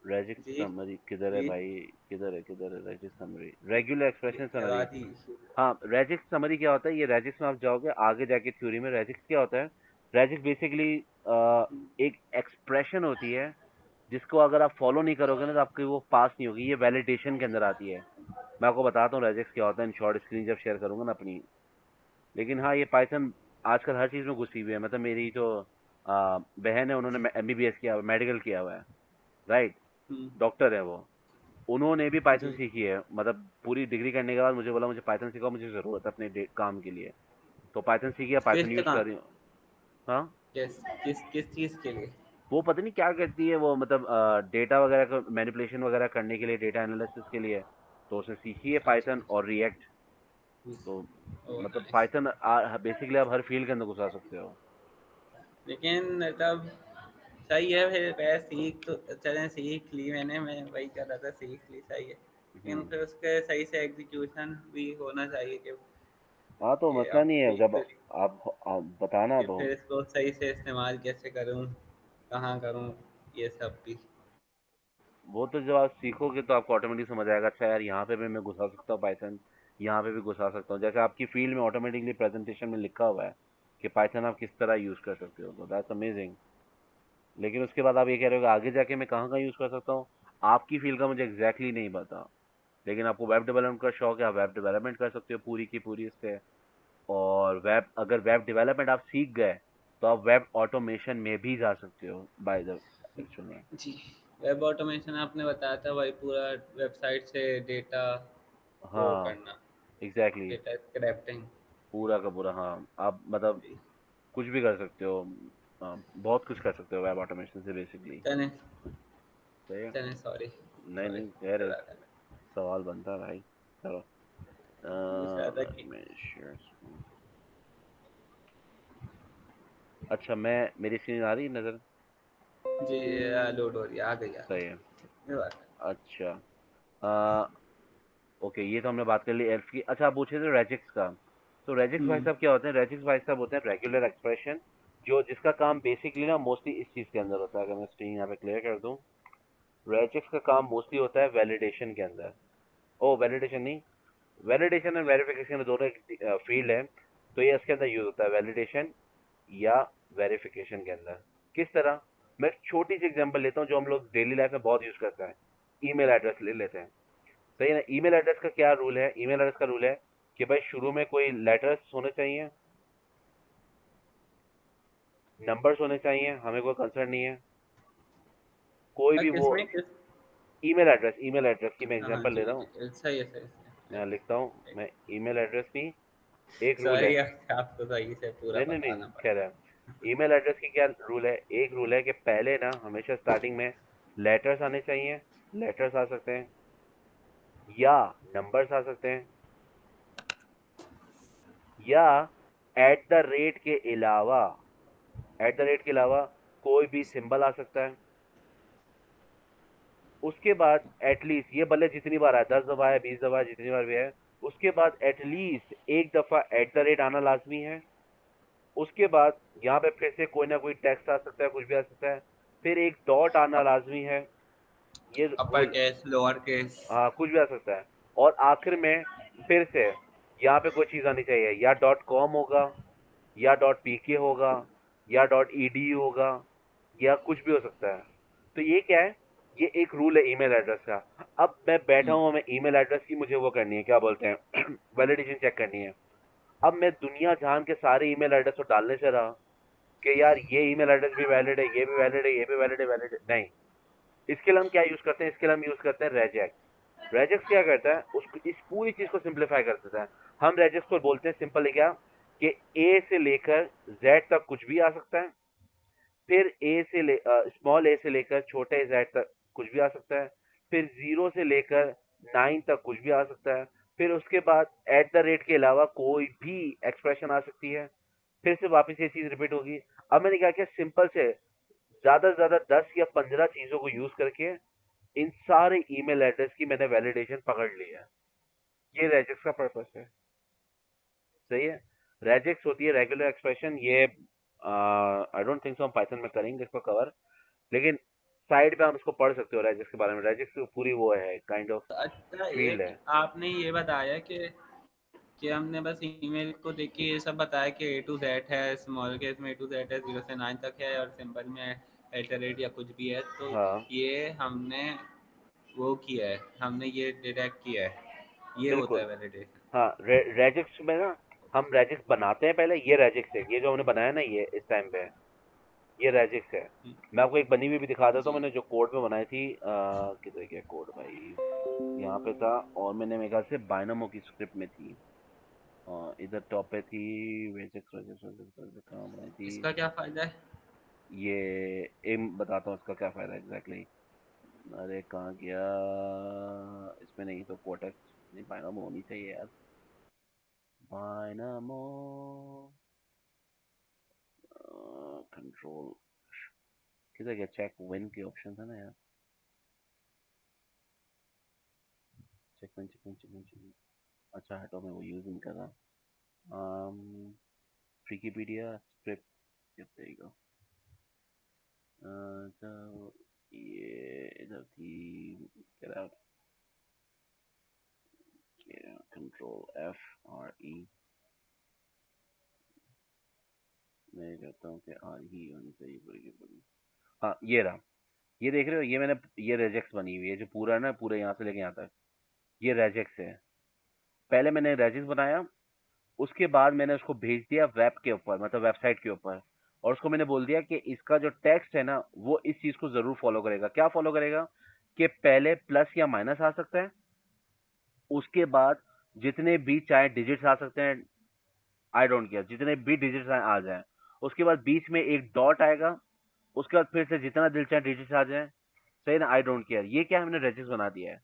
रेजिक जी। समरी किधर है जी। भाई? किधर है रेजिक समरी? रेगुलर एक्सप्रेशन लगा समरी। दी। हाँ, रेजिक्स समरी क्या होता है? ये रेजिक्स में आप जाओगे आगे जाके थ्योरी में, रेजिक्स क्या होता है? रेजिक्स बेसिकली एक एक्सप्रेशन होती है जिसको अगर आप फॉलो नहीं करोगे ना तो आपकी वो पास नहीं होगी, ये वैलिडेशन के अंदर आती है। मैं आपको बताता हूँ रेजिक्स क्या होता है इन शॉर्ट, स्क्रीन जब शेयर करूंगा ना अपनी। लेकिन हाँ, ये पाइथन आजकल हर चीज़ में घुसी हुई है। मतलब मेरी जो बहन है, उन्होंने एमबीबीएस किया हुआ है, मेडिकल किया हुआ है, राइट, हम्म, डॉक्टर है वो। उन्होंने भी पाइथन जी। सीखी है, मतलब पूरी डिग्री करने के बाद मुझे बोला मुझे पाइथन सिखाओ, मुझे ज़रूरत है अपने काम के लिए। तो पाइथन सीखी है, पाइथन किस यूज़ काम? कर रही हूँ। हाँ। किस किस किस चीज़ के लिए? वो पता नहीं क्या कहती है वो, मतलब डेटा वगैरह का मैनिपुलेशन वगैरह करने के लिए, डेटा एनालिसिस के लिए। तो उसने सीखी है अच्छा, पाइथन और रिएक्ट। तो ओ मतलब नाइस। पाइथन बेसिकली आप हर फील्ड के अंदर घुसा सकते हो। लेकिन तब सही है, फिर मैं सीख तो चलें, सीख ली मैंने, मैं वही कर रहा था, सीख ली सही है, लेकिन हम्म। फिर उसके सही से एग्जीक्यूशन भी होना चाहिए कि हाँ, तो ये मसला अब नहीं है। सीख जब तो ली। आप बताना कि तो। फिर इसको सही से इस्तेमाल कैसे करूँ, कहाँ करूँ, ये सब भी। वो तो जब आप सीखोगे तो आपको ऑटोमेटिक समझ आएगा, अच्छा यार यहाँ पे भी मैं घुसा सकता हूँ पाइथन, यहाँ पे भी घुसा सकता हूँ। जैसे आपकी फील्ड में ऑटोमेटिकली प्रेजेंटेशन में लिखा हुआ है कि पाइथन आप किस तरह यूज़ कर सकते हो, तो दैट्स अमेजिंग। लेकिन उसके बाद आप ये कह रहे हो कि आगे जाके मैं कहाँ कहाँ यूज़ कर सकता हूँ। आपकी फील्ड का मुझे एग्जैक्टली नहीं पता, लेकिन आपको वेब डेवलपमेंट का शौक है, आप वेब डेवलपमेंट कर सकते हो पूरी की पूरी इस पे। और अगर वेब डेवलपमेंट आप सीख गए तो आप वेब ऑटोमेशन में भी जा सकते हो बाय द एक्चुअली। जी। वेब ऑटोमेशन आपने बताया था, वही पूरा वेबसाइट से डेटा वो हाँ, करना, एग्जैक्टली। Data scrapping. पूरा का पूरा, हाँ, आप मतलब जी। कुछ भी कर सकते हो। बहुत कुछ कर सकते हो वेब ऑटोमेशन से बेसिकली। चने सही है। चने सॉरी। नहीं सॉरी, नहीं, कह रहे, मजाक है। सवाल बनता है भाई। चलो, पूछ रहा था let कि me share screen। अच्छा, मैं मेरी स्क्रीन आ रही है नज़र? जी, लोड हो रही है, आ गई आ सही है। गई। ये बात है। अच्छा, आ, ओके, ये तो हमने बात कर ली एल्फ की। अच्छा, आप पूछे थे रेजिक्स का। तो रेजिक्स भाई हम्म। साहब क्या होते हैं? रेजिक्स भाई साहब होते हैं रेगुलर एक्सप्रेशन, जो जिसका काम बेसिकली ना मोस्टली इस चीज़ के अंदर होता है। अगर मैं स्क्रीन यहाँ पे क्लियर कर दूँ, रेजिक्स का काम मोस्टली होता है वैलिडेशन के अंदर। ओ, वैलिडेशन नहीं, वैलिडेशन एंड वेरिफिकेशन दोनों एक फील्ड है। तो ये इसके अंदर यूज होता है, वैलिडेशन या वेरिफिकेशन के अंदर। किस तरह? मैं एक छोटी सी एग्जांपल लेता हूँ जो हम लोग डेली लाइफ में बहुत यूज करते हैं। ईमेल एड्रेस ले लेते हैं। सही है ना? ईमेल एड्रेस का क्या रूल है? ईमेल एड्रेस का रूल है कि भाई शुरू में कोई लेटर्स होने चाहिए, नंबर्स होने चाहिए, हमें कोई कंसर्न नहीं है, कोई भी वो। किसमें किस। ईमेल एड्रेस की मैं हाँ एग्जांपल ले जी रहा हूँ। जी, सही है सही है। मैं यहाँ लिखता हूँ, मैं ईमेल एड्रेस की एक रूल है। सॉरी, आपको सही से पूरा नहीं नहीं नहीं, बताना खैर पड़ेगा। है। ईमेल एड्रेस की क्या रूल है? एक रूल है कि पहले ना हमेशा स्टार्टिंग में लेटर्स आने चाहिए। लेटर्स आ सकते हैं या नंबर्स आ सकते हैं, या एट द रेट के अलावा, एट द रेट के अलावा कोई भी सिंबल आ सकता है। उसके बाद एटलीस्ट, ये भले जितनी बार आए, 10 दफा है, 20 दफा है, जितनी बार भी है, उसके बाद एटलीस्ट एक दफा एट द रेट आना लाजमी है। उसके बाद यहाँ पे फिर से कोई ना कोई टेक्स्ट आ सकता है, कुछ भी आ सकता है। फिर एक डॉट आना लाजमी है। ये अपर रूल, केस, लोअर केस। हाँ, कुछ भी आ सकता है। और आखिर में फिर से यहाँ पे कोई चीज़ आनी चाहिए, या डॉट कॉम होगा, या डॉट पीके होगा, या डॉट ईडी होगा, या कुछ भी हो सकता है। तो ये क्या है? ये एक रूल है ईमेल एड्रेस का। अब मैं बैठा हूँ, मैं ईमेल एड्रेस की मुझे वो करनी है, क्या बोलते हैं, वैलिडेशन चेक करनी है। अब मैं दुनिया जहान के सारे ईमेल एड्रेस को डालने से रहा कि यार ये ईमेल एड्रेस भी वैलिड है, ये भी वैलिड है, ये भी वैलिड है, वैलिड है, नहीं। इसके लिए हम क्या यूज करते हैं? इसके लिए हम यूज करते हैं रेजेक्स। रेजेक्स क्या करता है? उसको, इस पूरी चीज को सिंप्लीफाई कर देता है। हम रेजेक्स को बोलते हैं सिंपल है क्या, कि ए से लेकर जेड तक कुछ भी आ सकता है। फिर स्मॉल ए से लेकर छोटे जेड तक कुछ भी आ सकता है। फिर 0 से लेकर 9 तक कुछ भी आ सकता है। फिर उसके बाद एट द रेट के अलावा कोई भी एक्सप्रेशन आ सकती है। फिर से वापस ये चीज रिपीट होगी। अब मैंने क्या किया, सिंपल से ज्यादा से ज्यादा 10 या 15 चीजों को यूज करके इन सारे ईमेल एड्रेस की मैंने वैलिडेशन पकड़ ली है। ये रेजिक्स का पर्पस है। सही है। रेजिक्स होती है रेगुलर एक्सप्रेशन। ये आई डोंट थिंक सो हम पाइथन में करेंगे इसको कवर, लेकिन साइड पे आप इसको पढ़ सकते हो रेजिक्स के बारे में। रेजिक्स की पूरी वो है, काइंड ऑफ तो अच्छा, फील्ड एक है। आपने ये बताया कि हमने बस ईमेल को देख के ये सब बताया कि ए टू जेड है, स्मॉल केस में ए टू जेड है, 0 से 9 तक है, और सिंपल में एट द रेट या कुछ भी है। तो हाँ, ये हमने वो किया है, हमने ये डिटेक्ट किया है, ये होता बिल्कुल। है वैलिडेशन। हाँ, रेजिक्स में ना हम रेजिक्स बनाते हैं पहले। ये रेजिक्स है, ये जो हमने बनाया ना ये इस टाइम पे, ये रेजिक्स है। मैं आपको एक बनी हुई भी दिखा देता हूँ, जी। मैंने जो कोड में बनाई थी। किधर गया कोड भाई? यहाँ पे था, और मैंने मेरे ख्याल से बाइनमो की स्क्रिप्ट में थी। इधर टॉप पे थी, रेजिक्स रेजिक्स रेजिक्स रेजिक्स कहाँ बनाई थी? इसका क्या फायदा है? ये एम बताता हूँ इसका क्या फ़ायदा एग्जैक्टली। अरे कहाँ गया? इसमें नहीं तो कोटेक्स नहीं, बाइनमो होनी चाहिए यार। बाइनमो कंट्रोल, किधर गया? चेक विन के ऑप्शन था ना यार। Check win, check win, check win, check win. अच्छा हटो, मैं वो यूज नहीं कर रहा। Wikipedia script, there you go. तो ये इधर थी, get out, control F R E, मैं कहता हूँ कि आर ही होनी चाहिए पूरी की पूरी। हाँ ये रहा, ये देख रहे हो, ये मैंने, ये रेजेक्स बनी हुई है जो पूरा ना, पूरे यहाँ से लेके यहाँ तक ये रेजेक्स है। पहले मैंने रेजेक्स बनाया, उसके बाद मैंने उसको भेज दिया वेब के ऊपर, मतलब वेबसाइट के ऊपर, और उसको मैंने बोल दिया कि इसका जो टेक्स्ट है ना वो इस चीज को जरूर फॉलो करेगा। क्या फॉलो करेगा? कि पहले प्लस या माइनस आ सकता है, उसके बाद जितने भी चाहे डिजिट्स आ सकते हैं, आई डोंट केयर, जितने भी डिजिट्स आ जाए, उसके बाद बीच में एक डॉट आएगा, उसके बाद फिर से जितना दिल चाहे डिजिट्स आ जाए, सही ना, आई डोंट केयर। ये क्या हमने रजिस्टर बना दिया है।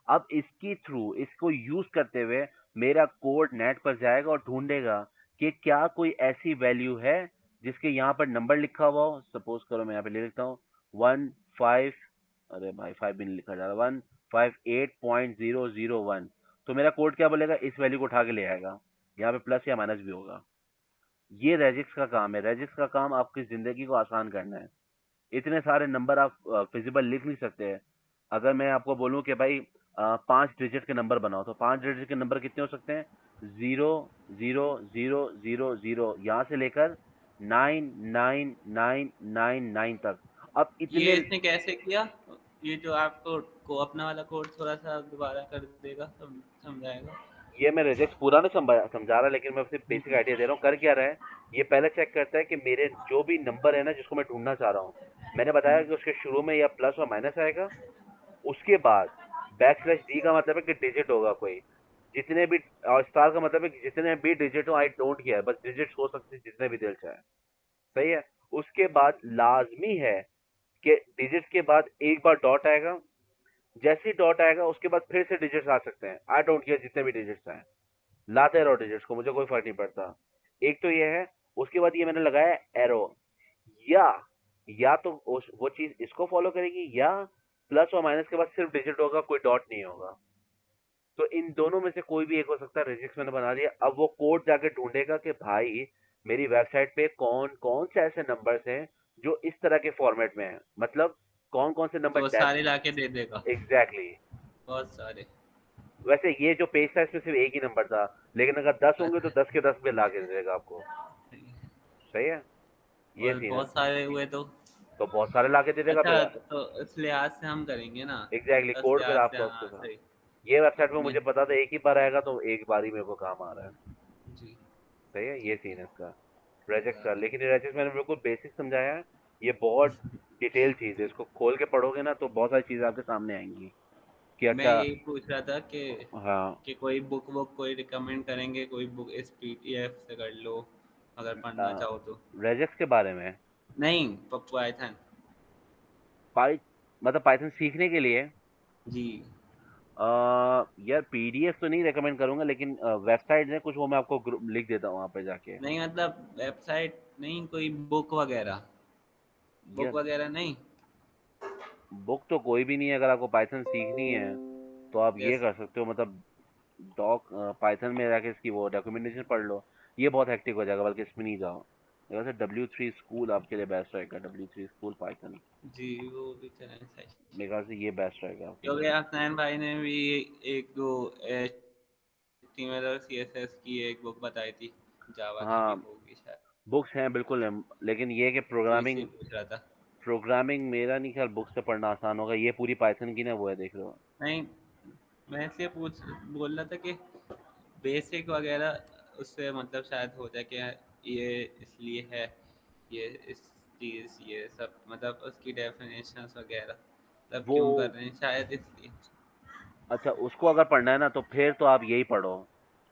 अब इसकी थ्रू, इसको यूज करते हुए मेरा कोड नेट पर जाएगा और ढूंढेगा कि क्या कोई ऐसी वैल्यू है जिसके यहाँ पर नंबर लिखा हुआ हो। सपोज करो मैं यहाँ पे ले लिखता हूँ 15, अरे भाई 5 भी नहीं लिखा जा रहा, 158.001, तो मेरा कोड क्या बोलेगा, इस वैल्यू को उठा के ले आएगा, यहाँ पे प्लस या माइनस भी होगा। ये रेजिक्स का काम है। रेजिक्स का काम आपकी जिंदगी को आसान करना है। इतने सारे नंबर आप फिजिबल लिख नहीं सकते हैं। अगर मैं आपको बोलूं कि भाई 5 डिजिट के नंबर बनाओ, तो 5 डिजिट के नंबर कितने हो सकते हैं? 0 0 0 0 0 यहाँ से लेकर 99999 तक। अब ये इतने, इसने कैसे किया? ये जो आपको को अपना वाला कोड थोड़ा सा दोबारा कर देगा, समझाएगा? ये मैं रेजेक्स पूरा नहीं समझा रहा, लेकिन मैं सिर्फ बेसिक आइडिया दे रहा हूँ। कर क्या रहा है, ये पहले चेक करता है कि मेरे जो भी नंबर है ना जिसको मैं ढूंढना चाह रहा हूँ, मैंने बताया कि उसके शुरू में या प्लस और माइनस आएगा, उसके बाद बैक स्लैश डी का मतलब है कि डिजिट होगा कोई, जितने भी, और स्टार का मतलब है कि जितने भी डिजिट हो, आई डोंट केयर, बस डिजिट हो सकते हैं जितने भी दिल चाहे, सही है। उसके बाद लाजमी है कि डिजिट के बाद एक बार डॉट आएगा, जैसे ही डॉट आएगा उसके बाद फिर से डिजिट्स आ सकते हैं, आई डोंट केयर, जितने भी डिजिट्स आए लाते रहो डिजिट्स को, मुझे कोई फर्क नहीं पड़ता। एक तो ये है। उसके बाद ये मैंने लगाया एरो, या तो वो चीज इसको फॉलो करेगी, या प्लस और माइनस के बाद सिर्फ डिजिट होगा, कोई डॉट नहीं होगा। तो इन दोनों में से कोई भी एक हो सकता है। रेजिक्स मैंने बना दिया। अब वो कोड जाके ढूंढेगा कि भाई मेरी वेबसाइट पे कौन कौन से ऐसे नंबर्स हैं जो इस तरह के फॉर्मेट में है, मतलब कौन कौन से नंबर तो वो डेस, सारे लाके दे देगा, एग्जैक्टली। बहुत सारे। वैसे ये जो पेज था इसमें सिर्फ एक ही नंबर था, लेकिन अगर 10 होंगे तो अच्छा, 10 के 10 पे ला के दे देगा आपको। सही है, ये और सीन है। बहुत सारे हुए तो? तो बहुत सारे ला के दे देगा अच्छा, फिर। तो इस लिहाज से हम करेंगे ना, एग्जैक्टली, 10 कोड फिर लिहाज से, आपका उसके हाँ साथ। सही। ये वेबसाइट पे मैं मुझे पता था एक ही बार आएगा, तो एक बार ही मेरे को काम आ रहा है। जी सही है, ये सीन है इसका रेजेक्स का। बराबर। लेकिन ये रेजेक्स मैंने बिल्कुल बेसिक समझाया है। ये बहुत डिटेल चीज है, इसको खोल के पढ़ोगे ना तो बहुत सारी चीजें आपके सामने आएंगी कि मैं अच्छा। यही पूछ रहा था हाँ, कि कोई बुक वुक कोई रिकमेंड करेंगे, कोई बुक इस पीडीएफ से कर लो अगर पढ़ना चाहो तो। रेजेक्स के बारे में। नहीं, पाइथन। पाई मतलब पाइथन सीखने के लिए, जी। यार पीडीएफ तो नहीं रेकमेंड करूंगा, लेकिन वेबसाइट है कुछ, वो मैं आपको लिख देता हूँ वहाँ पे जाके। नहीं मतलब वेबसाइट नहीं, कोई बुक वगैरह, बुक यार वगैरह नहीं। बुक तो कोई भी नहीं है, अगर आपको पाइथन सीखनी है तो आप ये यस। कर सकते हो, मतलब डॉक पाइथन में जाके इसकी वो डॉक्यूमेंटेशन पढ़ लो। ये बहुत हेक्टिक हो जाएगा, बल्कि इसमें नहीं जाओ। वैसे W3 स्कूल आपके लिए बेस्ट रहेगा, W3 स्कूल पाइथन। जी, वो भी चलें सही। मेरे ख्याल से ये बेस्ट रहेगा आपके क्योंकि लिए। हसनैन भाई ने भी एक दो HTML और CSS की एक बुक बताई थी, जावा की भी हाँ, होगी शायद। बुक्स हैं बिल्कुल हैं, लेकिन ये कि तो इससे प्रोग्रामिंग, पूछ रहा था। मेरा नहीं ख्याल बुक से पढ़ना आसान होगा। ये पूरी पाइथन की ना वो है, देख रहे हो। नहीं, मैं इसलिए पूछ बोल रहा था कि बेसिक वगैरह उससे मतलब शायद हो जाए कि ये इसलिए है, ये इस चीज़ ये सब मतलब उसकी डेफिनेशंस वगैरह सब वो, क्यों कर रहे हैं, शायद इसलिए। अच्छा उसको अगर पढ़ना है ना तो फिर तो आप यही पढ़ो,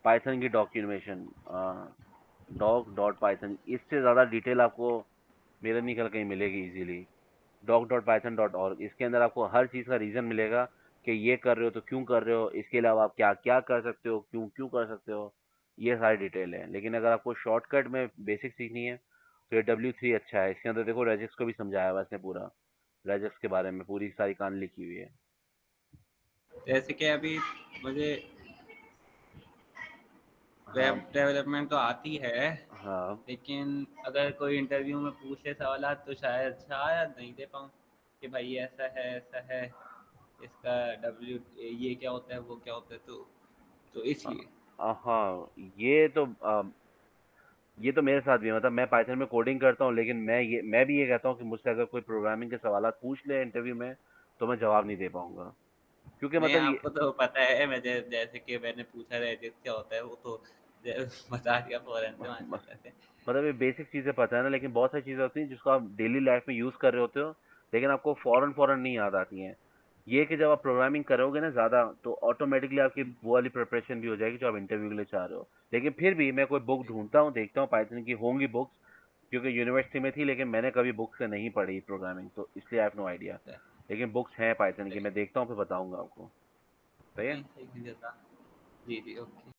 पाइथन की डॉक्यूमेंटेशन, डॉक डॉट पाइथन। इससे ज़्यादा डिटेल आपको मेरा नहीं ख्याल कहीं मिलेगी इजीली। doc.python.org, इसके अंदर आपको हर चीज़ का रीज़न मिलेगा कि ये कर रहे हो तो क्यों कर रहे हो, इसके अलावा आप क्या क्या कर सकते हो, क्यों क्यों कर सकते हो। ये सारी डिटेल है। लेकिन अगर आपको शॉर्टकट में बेसिक सीखनी है तो ये W3 अच्छा है। इसके अंदर देखो रेजिक्स को भी समझाया हुआ है इसने पूरा, रेजिक्स के बारे में पूरी सारी कहानी लिखी हुई है। जैसे कि अभी मुझे हाँ वेब डेवलपमेंट तो आती है, हाँ लेकिन अगर कोई इंटरव्यू में पूछे सवाल तो शायद शायद नहीं दे पाऊँ कि भाई ऐसा है इसका डब्ल्यू ये क्या होता है वो क्या होता है, तो इसलिए। हाँ, ये तो मेरे साथ भी है। मतलब मैं पाइथन में कोडिंग करता हूँ, लेकिन मैं भी ये कहता हूँ कि मुझसे अगर कोई प्रोग्रामिंग के सवाल पूछ ले इंटरव्यू में, तो मैं जवाब नहीं दे पाऊंगा, क्योंकि नहीं, मतलब ये आपको तो पता है, मैं जैसे कि मैंने पूछा रेडियस क्या होता है, वो तो बता दिया फौरन से म- माशाल्लाह से। मतलब ये बेसिक चीज़ें पता है ना, लेकिन बहुत सारी चीज़ें होती हैं जिसको आप डेली लाइफ में यूज़ कर रहे होते हो, लेकिन आपको फ़ौरन फ़ौरन नहीं याद आती हैं। ये कि जब आप प्रोग्रामिंग करोगे ना ज़्यादा, तो ऑटोमेटिकली आपकी वो वाली प्रिपरेशन भी हो जाएगी जो आप इंटरव्यू के लिए चाह रहे हो। लेकिन फिर भी मैं कोई बुक ढूंढता हूँ, देखता हूँ पाइथन की होंगी बुक्स, क्योंकि यूनिवर्सिटी में थी, लेकिन मैंने कभी बुक से नहीं पढ़ी प्रोग्रामिंग, तो इसलिए आई हैव नो आइडिया। लेकिन बुक्स हैं पाइथन की, मैं देखता हूँ फिर बताऊंगा आपको। सही है। नहीं, सही नहीं देता। जी जी, ओके।